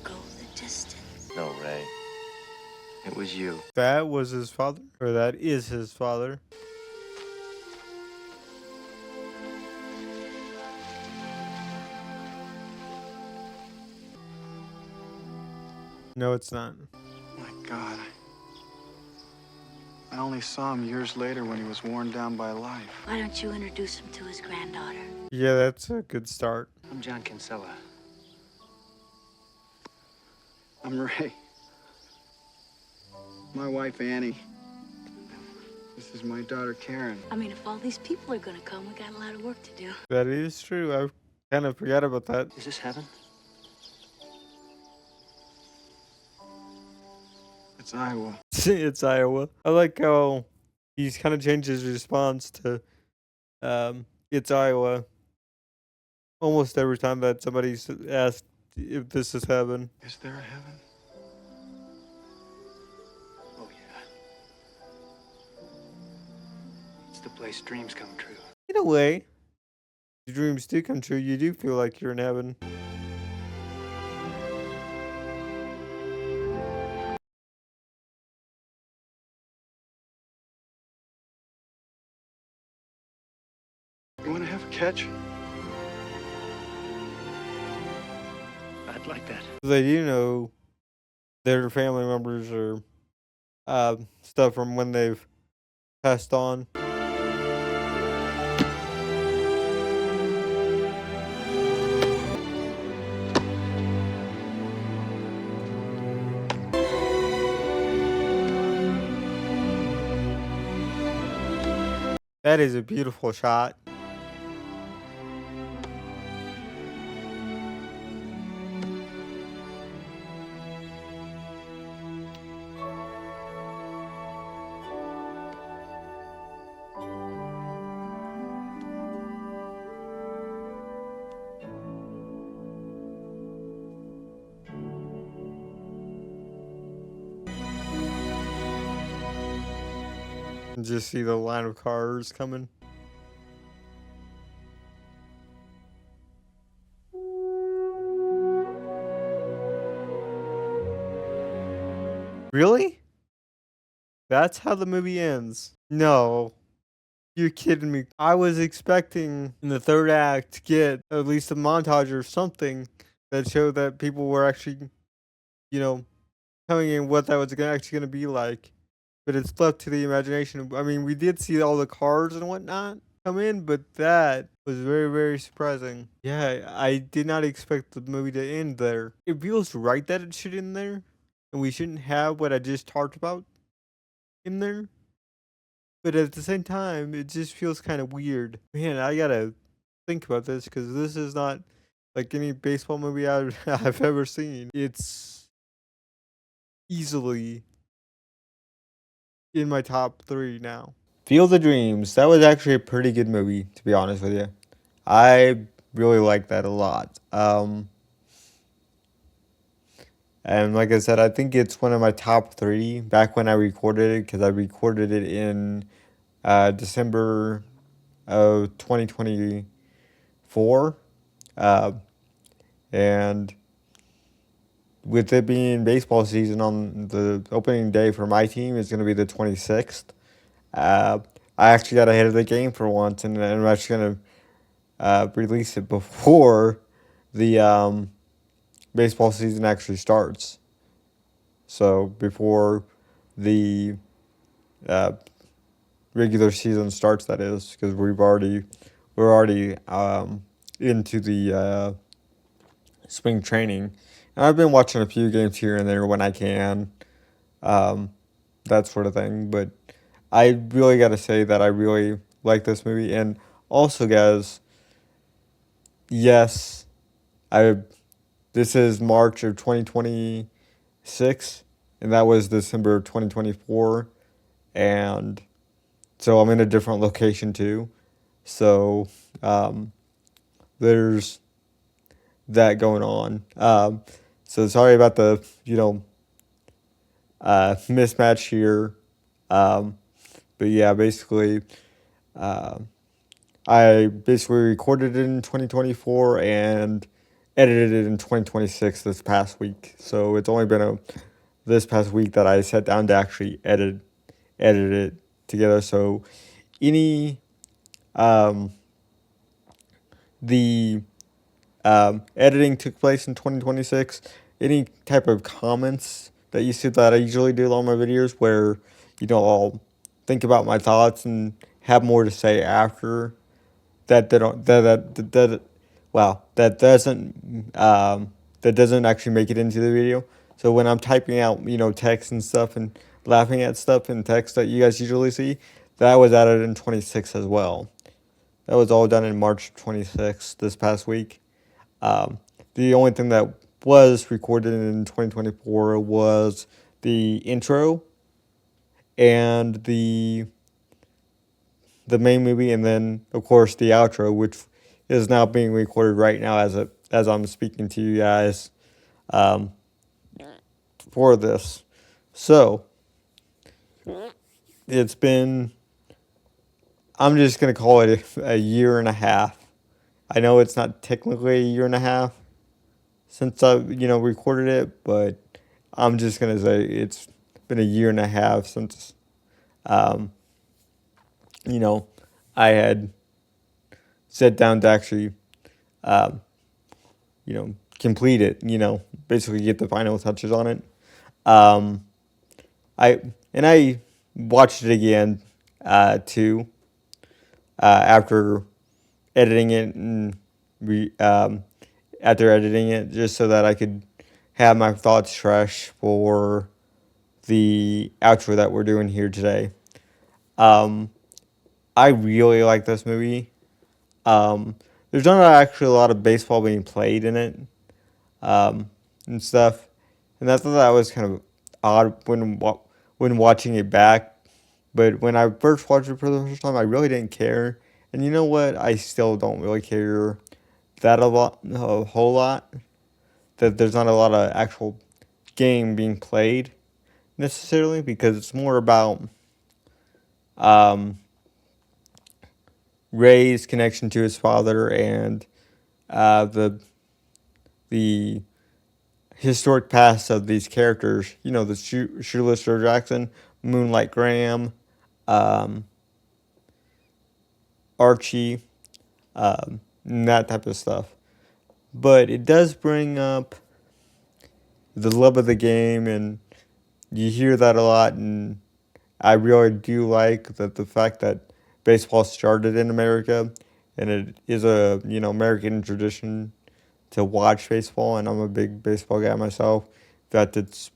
Go the distance. No, Ray. It was you. That was his father? Or that is his father? No, it's not. My God. I only saw him years later when he was worn down by life. Why don't you introduce him to his granddaughter? Yeah, that's a good start. I'm John Kinsella. I'm Ray. My wife, Annie. This is my daughter, Karen. I mean, if all these people are gonna come, we got a lot of work to do. That is true. I kind of forgot about that. Is this heaven? It's Iowa. It's Iowa. I like how he's kind of changed his response to it's Iowa almost every time that somebody's asked if this is heaven. Is there a heaven? Oh, yeah. It's the place dreams come true. In a way, your dreams do come true. You do feel like you're in heaven. You want to have a catch? I'd like that. They do know their family members or stuff from when they've passed on. That is a beautiful shot. And just see the line of cars coming. Really? That's how the movie ends? No. You're kidding me. I was expecting in the third act to get at least a montage or something that showed that people were actually, you know, coming in what that was actually going to be like. But it's left to the imagination. I mean, we did see all the cars and whatnot, come in, but that was very, very surprising. Yeah, I did not expect the movie to end there. It feels right that it should end there, and we shouldn't have what I just talked about in there. But at the same time, it just feels kind of weird. Man, I gotta think about this because this is not like any baseball movie I've ever seen. It's easily in my top 3 now. Field of Dreams. That was actually a pretty good movie, to be honest with you. I really like that a lot. And like I said, I think it's one of my top 3 back when I recorded it, because I recorded it in December of 2024. And with it being baseball season, on the opening day for my team is going to be the 26th. I actually got ahead of the game for once, and I'm actually going to release it before the baseball season actually starts. So before the regular season starts, that is, because we're already into the spring training. And I've been watching a few games here and there when I can, that sort of thing. But I really got to say that I really like this movie. And also, guys, yes, this is March of 2026, and that was December of 2024. And so I'm in a different location too. So there's that going on. So sorry about the, mismatch here. But yeah, basically, I basically recorded it in 2024 and edited it in 2026 this past week. So it's only been this past week that I sat down to actually edit it together. So any the editing took place in 2026. Any type of comments that you see that I usually do on my videos, where I'll think about my thoughts and have more to say after that doesn't actually make it into the video. So when I'm typing out text and stuff and laughing at stuff in text that you guys usually see, that was added in 26 as well. That was all done in March 26th this past week. The only thing that was recorded in 2024 was the intro and the main movie, and then of course the outro, which is now being recorded right now as I'm speaking to you guys for this. So it's been, I'm just gonna call it a year and a half. I know it's not technically a year and a half since I recorded it, but I'm just gonna say it's been a year and a half since I had sat down to actually complete it, basically get the final touches on it. I watched it again too after editing it and after editing it, just so that I could have my thoughts fresh for the outro that we're doing here today. I really like this movie. There's not actually a lot of baseball being played in it, and stuff, and I thought that was kind of odd when watching it back. But when I first watched it for the first time, I really didn't care. And you know what? I still don't really care a whole lot. That there's not a lot of actual game being played necessarily, because it's more about Ray's connection to his father and the historic past of these characters. The Shoeless Joe Jackson, Moonlight Graham, Archie, and that type of stuff. But it does bring up the love of the game, and you hear that a lot, and I really do like the fact that baseball started in America, and it is a, you know, American tradition to watch baseball, and I'm a big baseball guy myself. In fact, it's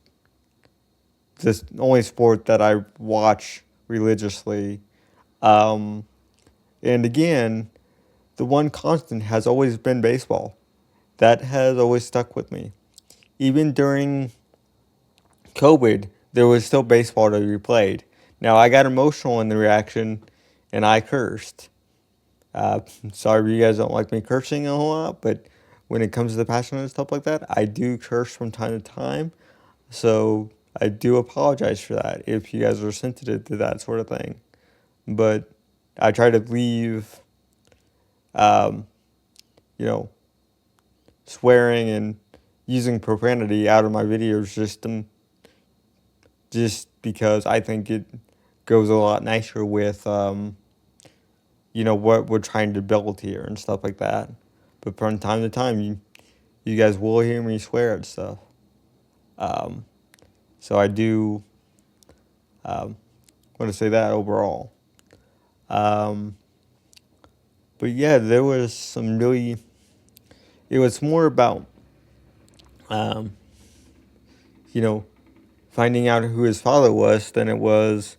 the only sport that I watch religiously. And again, the one constant has always been baseball. That has always stuck with me. Even during COVID, there was still baseball to be played. Now, I got emotional in the reaction, and I cursed. Sorry if you guys don't like me cursing a whole lot, but when it comes to the passion and stuff like that, I do curse from time to time. So I do apologize for that if you guys are sensitive to that sort of thing. But I try to leave, you know, swearing and using profanity out of my videos just because I think it goes a lot nicer with, you know, what we're trying to build here and stuff like that. But from time to time, you guys will hear me swear at stuff. So I do want to say that overall. But yeah, there was some really, it was more about, you know, finding out who his father was than it was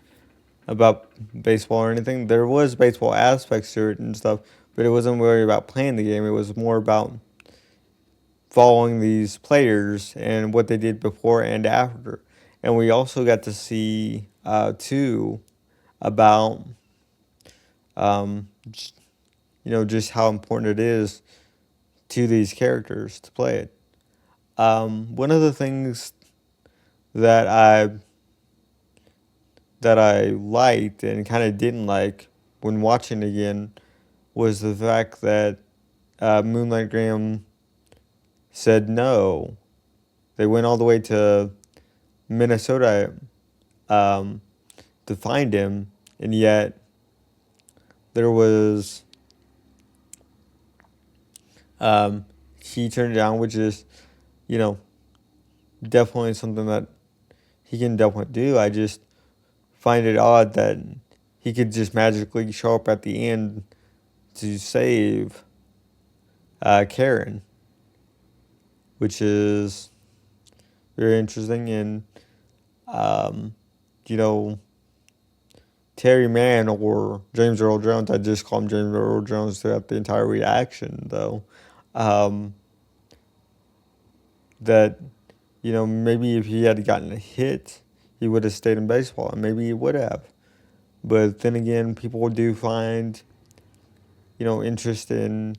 about baseball or anything. There was baseball aspects to it and stuff, but it wasn't really about playing the game. It was more about following these players and what they did before and after. And we also got to see, too, about, you know, just how important it is to these characters to play it. One of the things that I liked and kind of didn't like when watching again was the fact that Moonlight Graham said no. They went all the way to Minnesota to find him, and yet there was he turned it down, which is, you know, definitely something that he can definitely do. I just find it odd that he could just magically show up at the end to save Karen, which is very interesting. And you know, Terry Mann or James Earl Jones, I just call him James Earl Jones throughout the entire reaction, though. That, you know, maybe if he had gotten a hit, he would have stayed in baseball, and maybe he would have. But then again, people do find, you know, interest in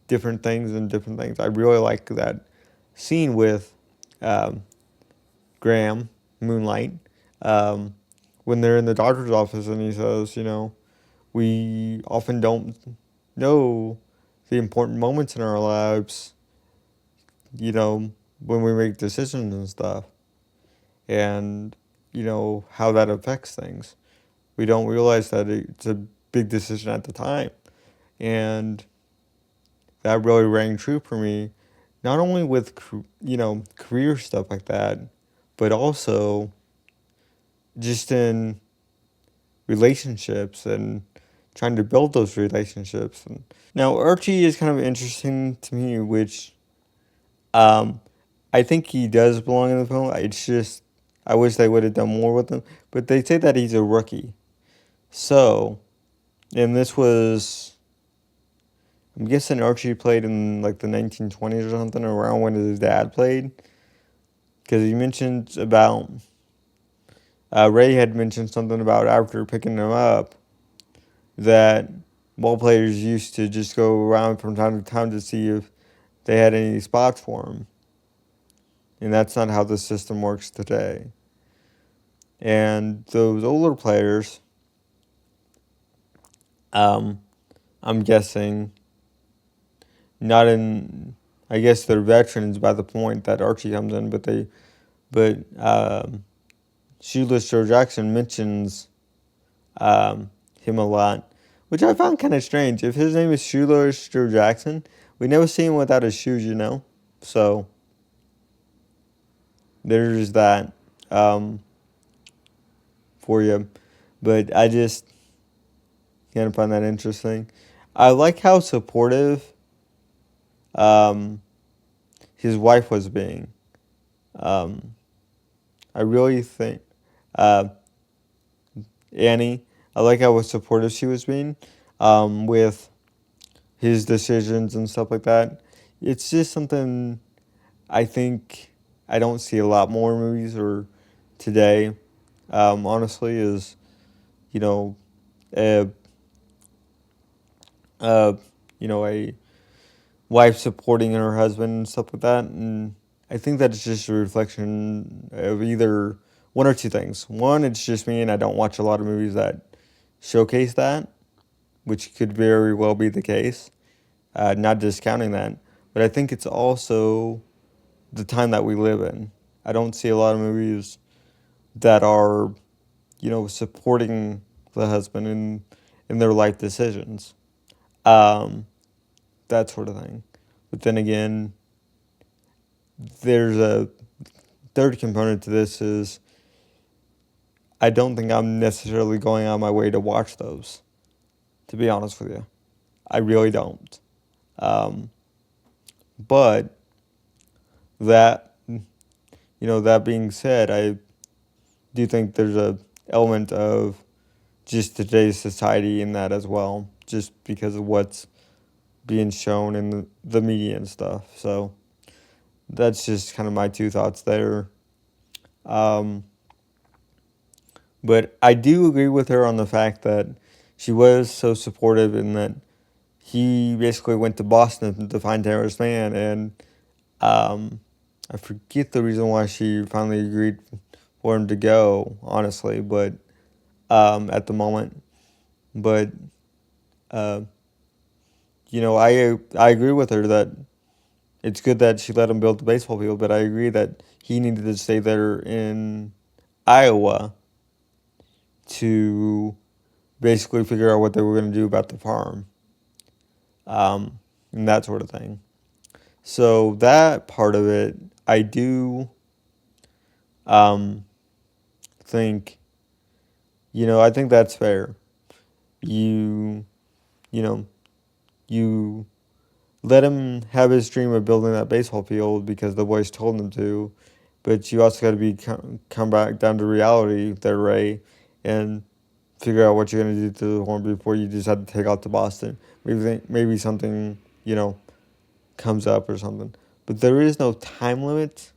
different things and different things. I really like that scene with Graham, Moonlight, when they're in the doctor's office and he says, you know, we often don't know the important moments in our lives, you know, when we make decisions and stuff, and, you know, how that affects things. We don't realize that it's a big decision at the time. And that really rang true for me, not only with, you know, career stuff like that, but also just in relationships and trying to build those relationships. And now Archie is kind of interesting to me, which I think he does belong in the film. It's just, I wish they would have done more with him. But they say that he's a rookie. So, and this was, I'm guessing Archie played in like the 1920s or something, around when his dad played. Because he mentioned about, Ray had mentioned something about after picking him up, that ball players used to just go around from time to time to see if they had any spots for him. And that's not how the system works today. And those older players, I'm guessing, not in, I guess they're veterans by the point that Archie comes in, but Shoeless Joe Jackson mentions him a lot, which I found kind of strange. If his name is Shoeless Joe Jackson, we never see him without his shoes, you know? So there's that for you. But I just, kind of find that interesting. I like how supportive his wife was being. I really think Annie, I like how supportive she was being with his decisions and stuff like that. It's just something I think I don't see a lot more movies or today. Honestly, is you know, a a wife supporting her husband and stuff like that, and I think that's just a reflection of either one or two things. One, it's just me, and I don't watch a lot of movies that showcase that, which could very well be the case. Not discounting that, but I think it's also the time that we live in. I don't see a lot of movies that are, supporting the husband in their life decisions, that sort of thing. But then again, there's a third component to this is I don't think I'm necessarily going on my way to watch those, to be honest with you. I really don't. But that, that being said, I do think there's a element of just today's society in that as well, just because of what's being shown in the media and stuff. So that's just kind of my two thoughts there. But I do agree with her on the fact that she was so supportive in that he basically went to Boston to find Tara's man, and I forget the reason why she finally agreed for him to go, honestly, but at the moment. But I agree with her that it's good that she let him build the baseball field, but I agree that he needed to stay there in Iowa to basically figure out what they were going to do about the farm, and that sort of thing. So that part of it, I do think, I think that's fair. You let him have his dream of building that baseball field because the boys told him to, but you also got to come back down to reality there, Ray, and figure out what you're going to do to the horn before you decide to take out to Boston. Maybe something, comes up or something. But there is no time limit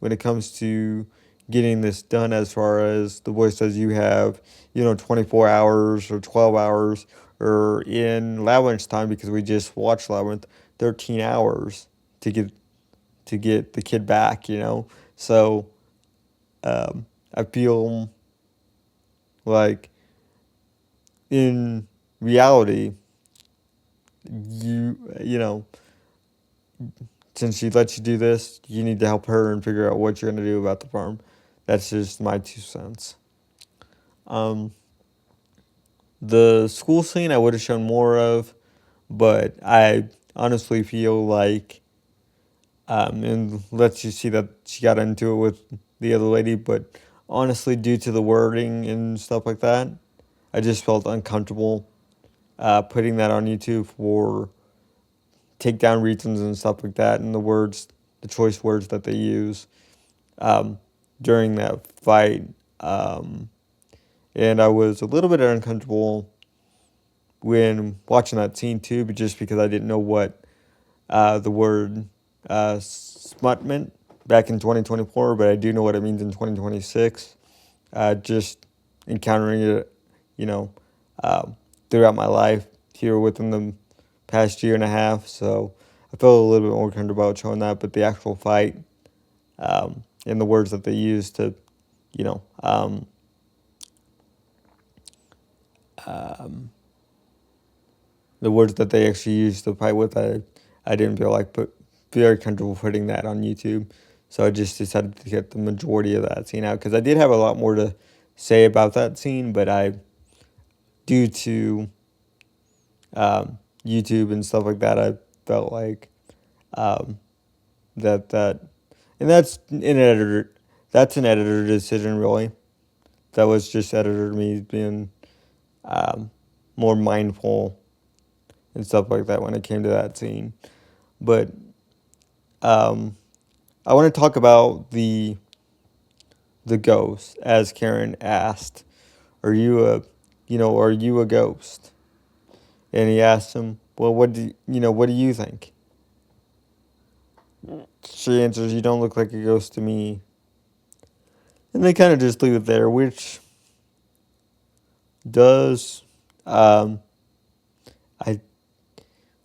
when it comes to getting this done, as far as the boy says you have, 24 hours or 12 hours, or in Labyrinth's time, because we just watched Labyrinth, 13 hours to get the kid back, So I feel like in reality, since she lets you do this, you need to help her and figure out what you're going to do about the farm. That's just my 2 cents. The school scene I would have shown more of, but I honestly feel like, and lets you see that she got into it with the other lady, but honestly, due to the wording and stuff like that, I just felt uncomfortable putting that on YouTube for takedown reasons and stuff like that, and the choice words that they use during that fight. And I was a little bit uncomfortable when watching that scene too, but just because I didn't know what the word smut meant back in 2024, but I do know what it means in 2026. Just encountering it, throughout my life here within the past year and a half. So I felt a little bit more concerned about showing that, but the actual fight and the words that they use to, the words that they actually use to fight with, I didn't feel like very comfortable putting that on YouTube. So I just decided to get the majority of that scene out, because I did have a lot more to say about that scene, but due to YouTube and stuff like that, I felt like that and that's an editor decision, really. That was just editor me being more mindful and stuff like that when it came to that scene. But I want to talk about the ghost, as Karen asked, are you a ghost? And he asked him, well, what do you think? She answers, you don't look like a ghost to me. And they kind of just leave it there, which does, I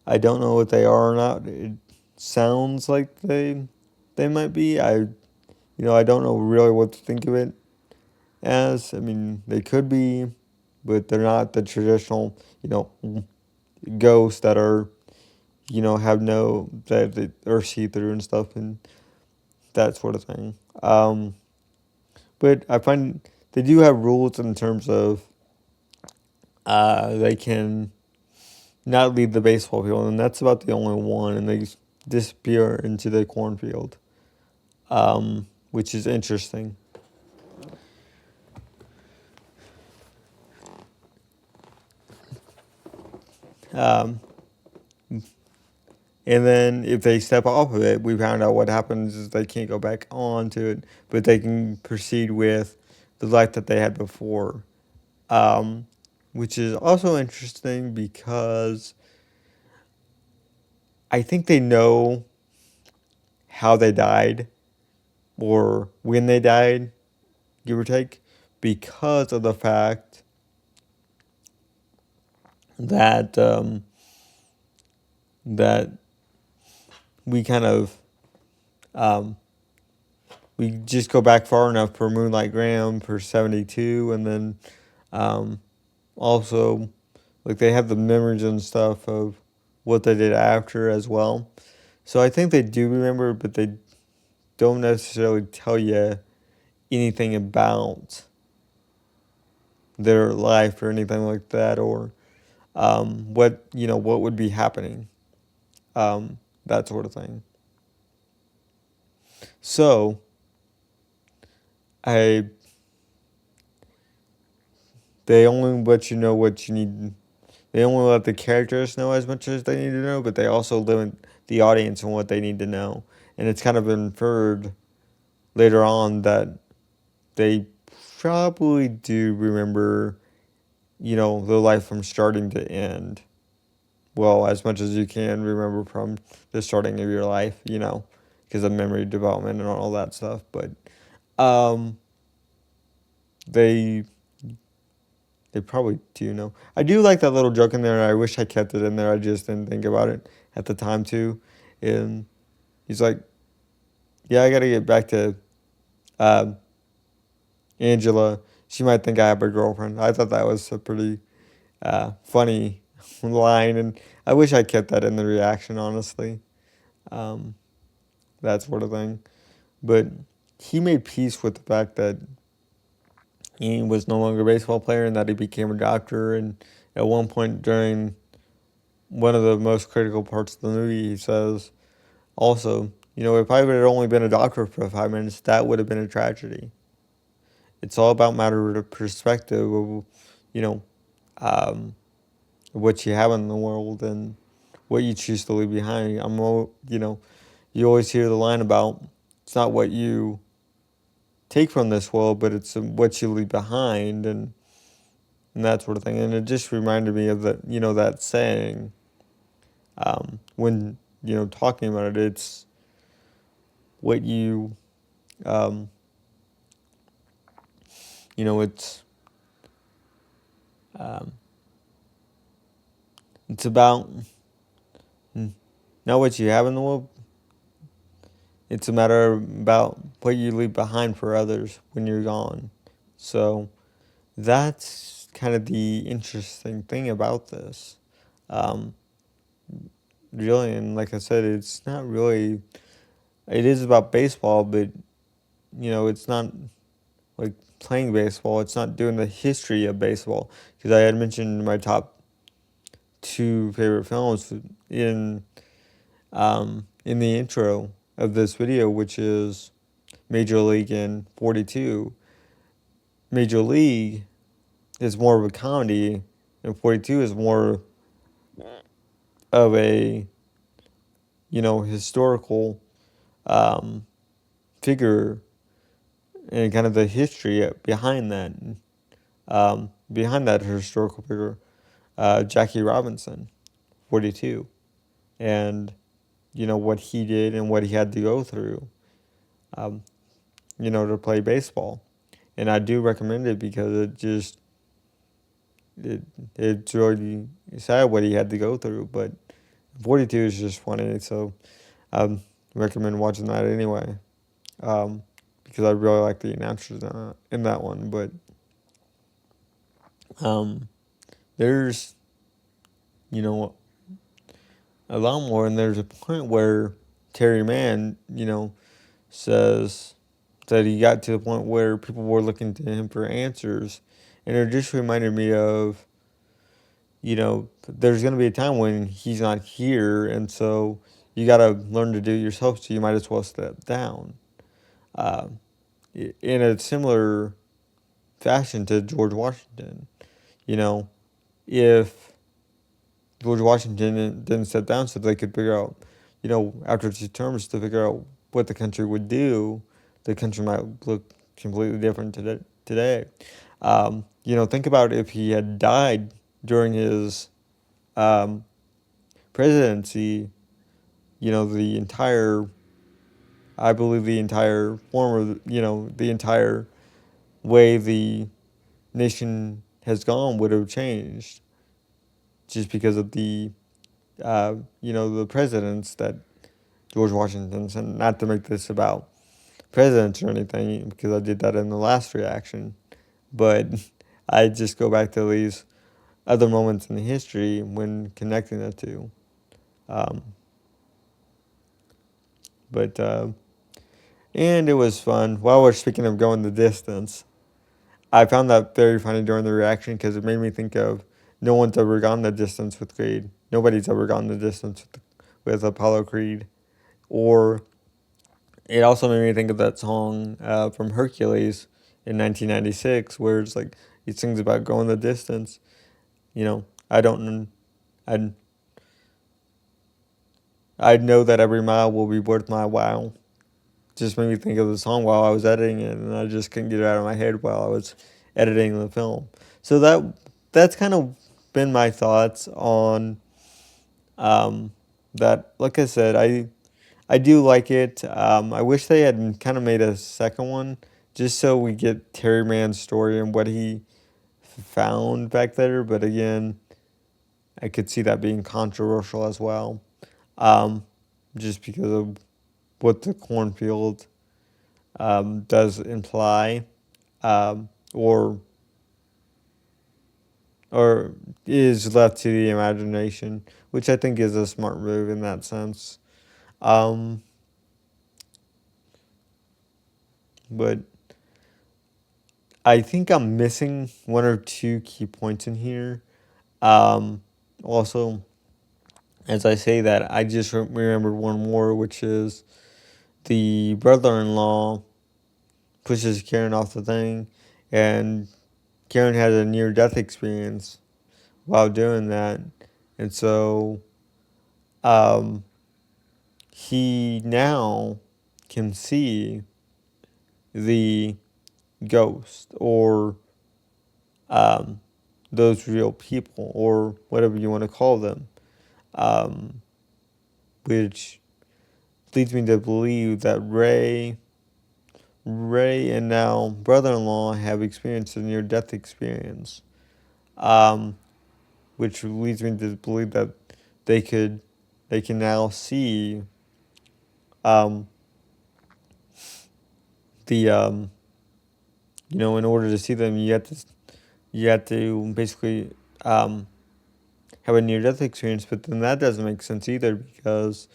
don't know what they are or not. It sounds like they might be. I don't know really what to think of it as. I mean, they could be, but they're not the traditional, ghosts that are, have no, that are see-through and stuff and that sort of thing. But I find they do have rules in terms of they can not leave the baseball field, and that's about the only one, and they disappear into the cornfield, which is interesting. And then if they step off of it, we found out what happens is they can't go back onto it, but they can proceed with the life that they had before, which is also interesting because I think they know how they died or when they died, give or take, because of the fact that that we kind of we just go back far enough for Moonlight Graham for 72, and then also like they have the memories and stuff of what they did after as well. So I think they do remember, but they don't necessarily tell you anything about their life or anything like that, or what would be happening, that sort of thing. So they only let you know what you need. They only let the characters know as much as they need to know, but they also limit the audience on what they need to know. And it's kind of inferred later on that they probably do remember, the life from starting to end. Well, as much as you can remember from the starting of your life, because of memory development and all that stuff. But they probably do know. I do like that little joke in there, and I wish I kept it in there. I just didn't think about it at the time, too. And he's like, yeah, I got to get back to Angela. She might think I have a girlfriend. I thought that was a pretty funny line, and I wish I kept that in the reaction, honestly. That sort of thing. But he made peace with the fact that he was no longer a baseball player and that he became a doctor. And at one point during one of the most critical parts of the movie, he says, also, if I would have only been a doctor for 5 minutes, that would have been a tragedy. It's all about matter of perspective of, what you have in the world and what you choose to leave behind. You always hear the line about it's not what you take from this world, but it's what you leave behind and that sort of thing. And it just reminded me of that, that saying, when, talking about it, it's what you, it's about not what you have in the world. It's a matter about what you leave behind for others when you're gone. So that's kind of the interesting thing about this. Really, and like I said, it's not really, it is about baseball, but, it's not like playing baseball. It's not doing the history of baseball. Because I had mentioned my top 2 favorite films in the intro of this video, which is Major League and 42. Major League is more of a comedy, and 42 is more of a, historical figure and kind of the history behind that. Behind that historical figure, Jackie Robinson, 42, and what he did and what he had to go through, to play baseball. And I do recommend it because it's really sad what he had to go through. But 42 is just funny, so I recommend watching that anyway. Because I really like the announcers in that one. But there's a lot more, and there's a point where Terry Mann, says that he got to the point where people were looking to him for answers, and it just reminded me of, there's going to be a time when he's not here, and so you got to learn to do it yourself, so you might as well step down. In a similar fashion to George Washington, if George Washington didn't step down so they could figure out, after 2 terms to figure out what the country would do, the country might look completely different today. Think about if he had died during his presidency, I believe the entire form of, the entire way the nation has gone would have changed. Just because of the presidents that George Washington sent. Not to make this about presidents or anything, because I did that in the last reaction, but I just go back to these other moments in history when connecting the two. And it was fun. While we're speaking of going the distance, I found that very funny during the reaction because it made me think of no one's ever gone the distance with Creed. Nobody's ever gone the distance with Apollo Creed. Or it also made me think of that song from Hercules in 1996 where it's like he sings about going the distance. I know that every mile will be worth my while. Just made me think of the song while I was editing it, and I just couldn't get it out of my head while I was editing the film. So that's kind of been my thoughts on that. Like I said, I do like it. I wish they had kind of made a second one just so we get Terry Mann's story and what he found back there. But again, I could see that being controversial as well, just because of what the cornfield does imply, or is left to the imagination, which I think is a smart move in that sense. But I think I'm missing 1 or 2 key points in here. Also, as I say that, I just remembered one more, which is the brother-in-law pushes Karen off the thing, and Karen has a near-death experience while doing that, and so he now can see the ghost or those real people or whatever you want to call them, which leads me to believe that Ray and now brother-in-law have experienced a near-death experience, which leads me to believe that they can now see the in order to see them, you have to basically have a near-death experience. But then that doesn't make sense either, because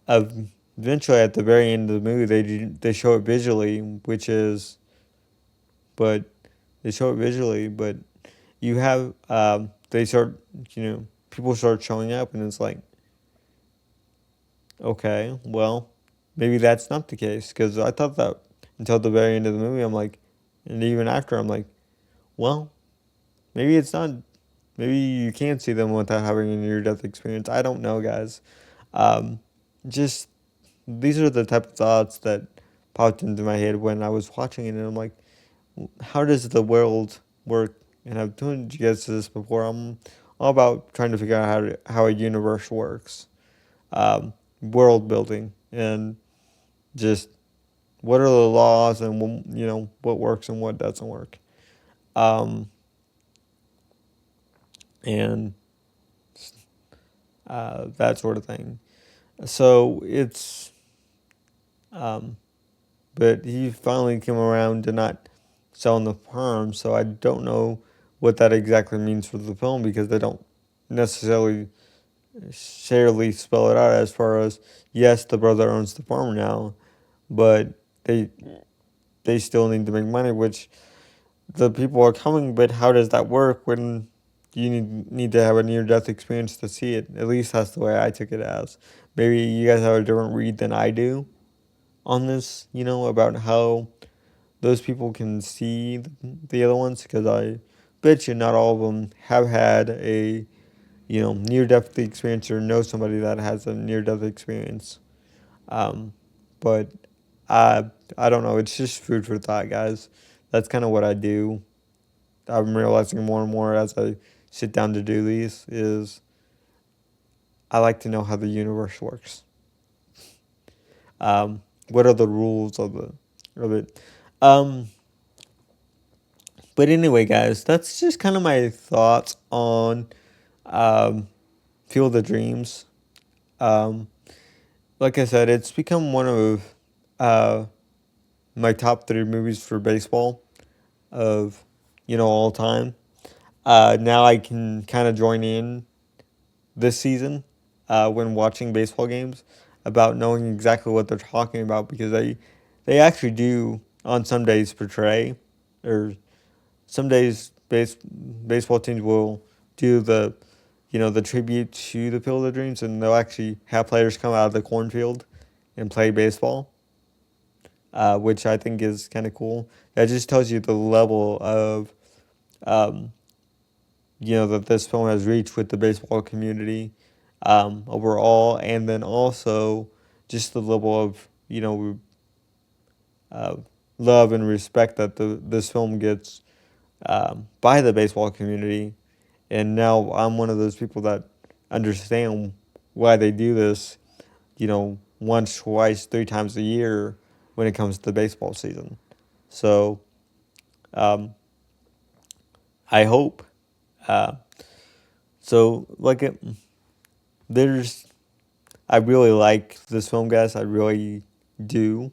eventually at the very end of the movie they show it visually, but you have they start people start showing up, and it's like, okay, well, maybe that's not the case, because I thought that until the very end of the movie. I'm like, and even after, I'm like, well, maybe it's not maybe you can see them without having a near-death experience. I don't know, guys. Just these are the type of thoughts that popped into my head when I was watching it, and I'm like, how does the world work? And I've told you guys this before. I'm all about trying to figure out how a universe works, world building, and just what are the laws and what works and what doesn't work, and that sort of thing. So it's, but he finally came around to not selling the farm. So I don't know what that exactly means for the film because they don't necessarily spell it out as far as, yes, the brother owns the farm now, but they still need to make money, which the people are coming, but how does that work when you need to have a near-death experience to see it? At least that's the way I took it as. Maybe you guys have a different read than I do on this, about how those people can see the other ones, because I bet you not all of them have had a, near-death experience or know somebody that has a near-death experience. But I don't know. It's just food for thought, guys. That's kind of what I do. I'm realizing more and more as I sit down to do these is I like to know how the universe works. What are the rules of it? But anyway, guys, that's just kind of my thoughts on Field of Dreams. Like I said, it's become one of my top 3 movies for baseball of, all time. Now I can kind of join in this season when watching baseball games about knowing exactly what they're talking about, because they actually do on some days portray, or some days baseball teams will do the tribute to the Field of Dreams, and they'll actually have players come out of the cornfield and play baseball, which I think is kind of cool. That just tells you the level of that this film has reached with the baseball community overall, and then also just the level of love and respect that this film gets by the baseball community. And now I'm one of those people that understand why they do this, once, twice, 3 times a year when it comes to baseball season. So I hope. I really like this film, guys. I really do.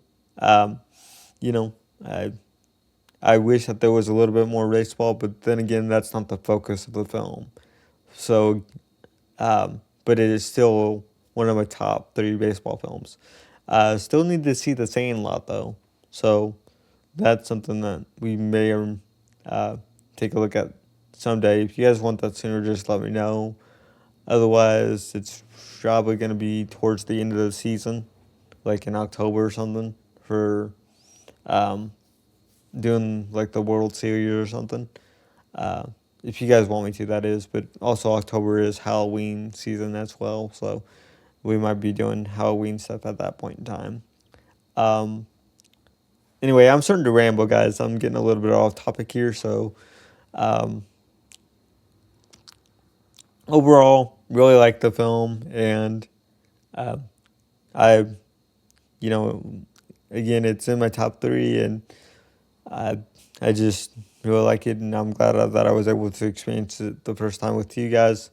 I wish that there was a little bit more baseball, but then again, that's not the focus of the film. So, but it is still one of my top 3 baseball films. Still need to see The Sandlot, though. So that's something that we may take a look at someday. If you guys want that sooner, just let me know. Otherwise, it's probably going to be towards the end of the season, like in October or something, for doing like the World Series or something. If you guys want me to, that is. But also October is Halloween season as well, so we might be doing Halloween stuff at that point in time. Anyway, I'm starting to ramble, guys. I'm getting a little bit off topic here, so overall, really like the film, and again, it's in my top 3, and I just really like it, and I'm glad that I was able to experience it the first time with you guys.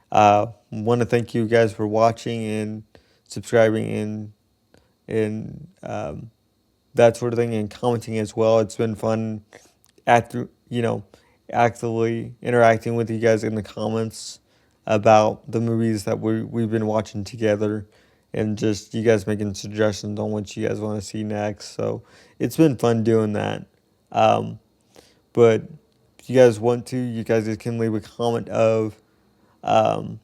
Want to thank you guys for watching and subscribing and that sort of thing, and commenting as well. It's been fun actively interacting with you guys in the comments about the movies that we've been watching together, and just you guys making suggestions on what you guys want to see next. So it's been fun doing that. But if you guys want to, you guys can leave a comment of, that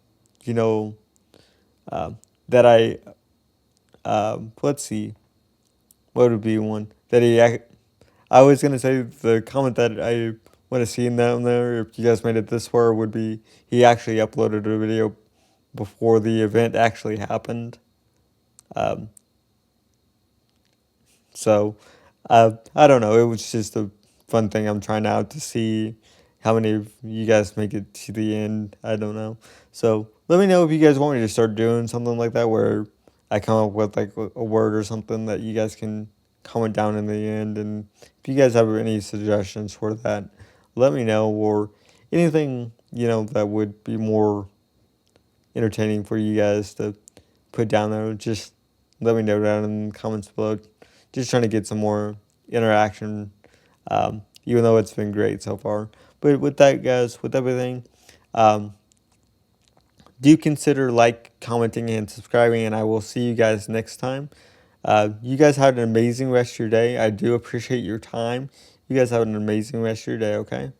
let's see, what would be one that I was going to say the comment that I want to see him down there, if you guys made it this far, would be he actually uploaded a video before the event actually happened. So, I don't know. It was just a fun thing. I'm trying out to see how many of you guys make it to the end. I don't know. So, let me know if you guys want me to start doing something like that where I come up with like a word or something that you guys can comment down in the end. And if you guys have any suggestions for that, let me know. Or anything, that would be more entertaining for you guys to put down there. Just let me know down in the comments below. Just trying to get some more interaction, even though it's been great so far. But with that, guys, with everything, do consider commenting, and subscribing, and I will see you guys next time. You guys have an amazing rest of your day. I do appreciate your time. You guys have an amazing rest of your day, okay?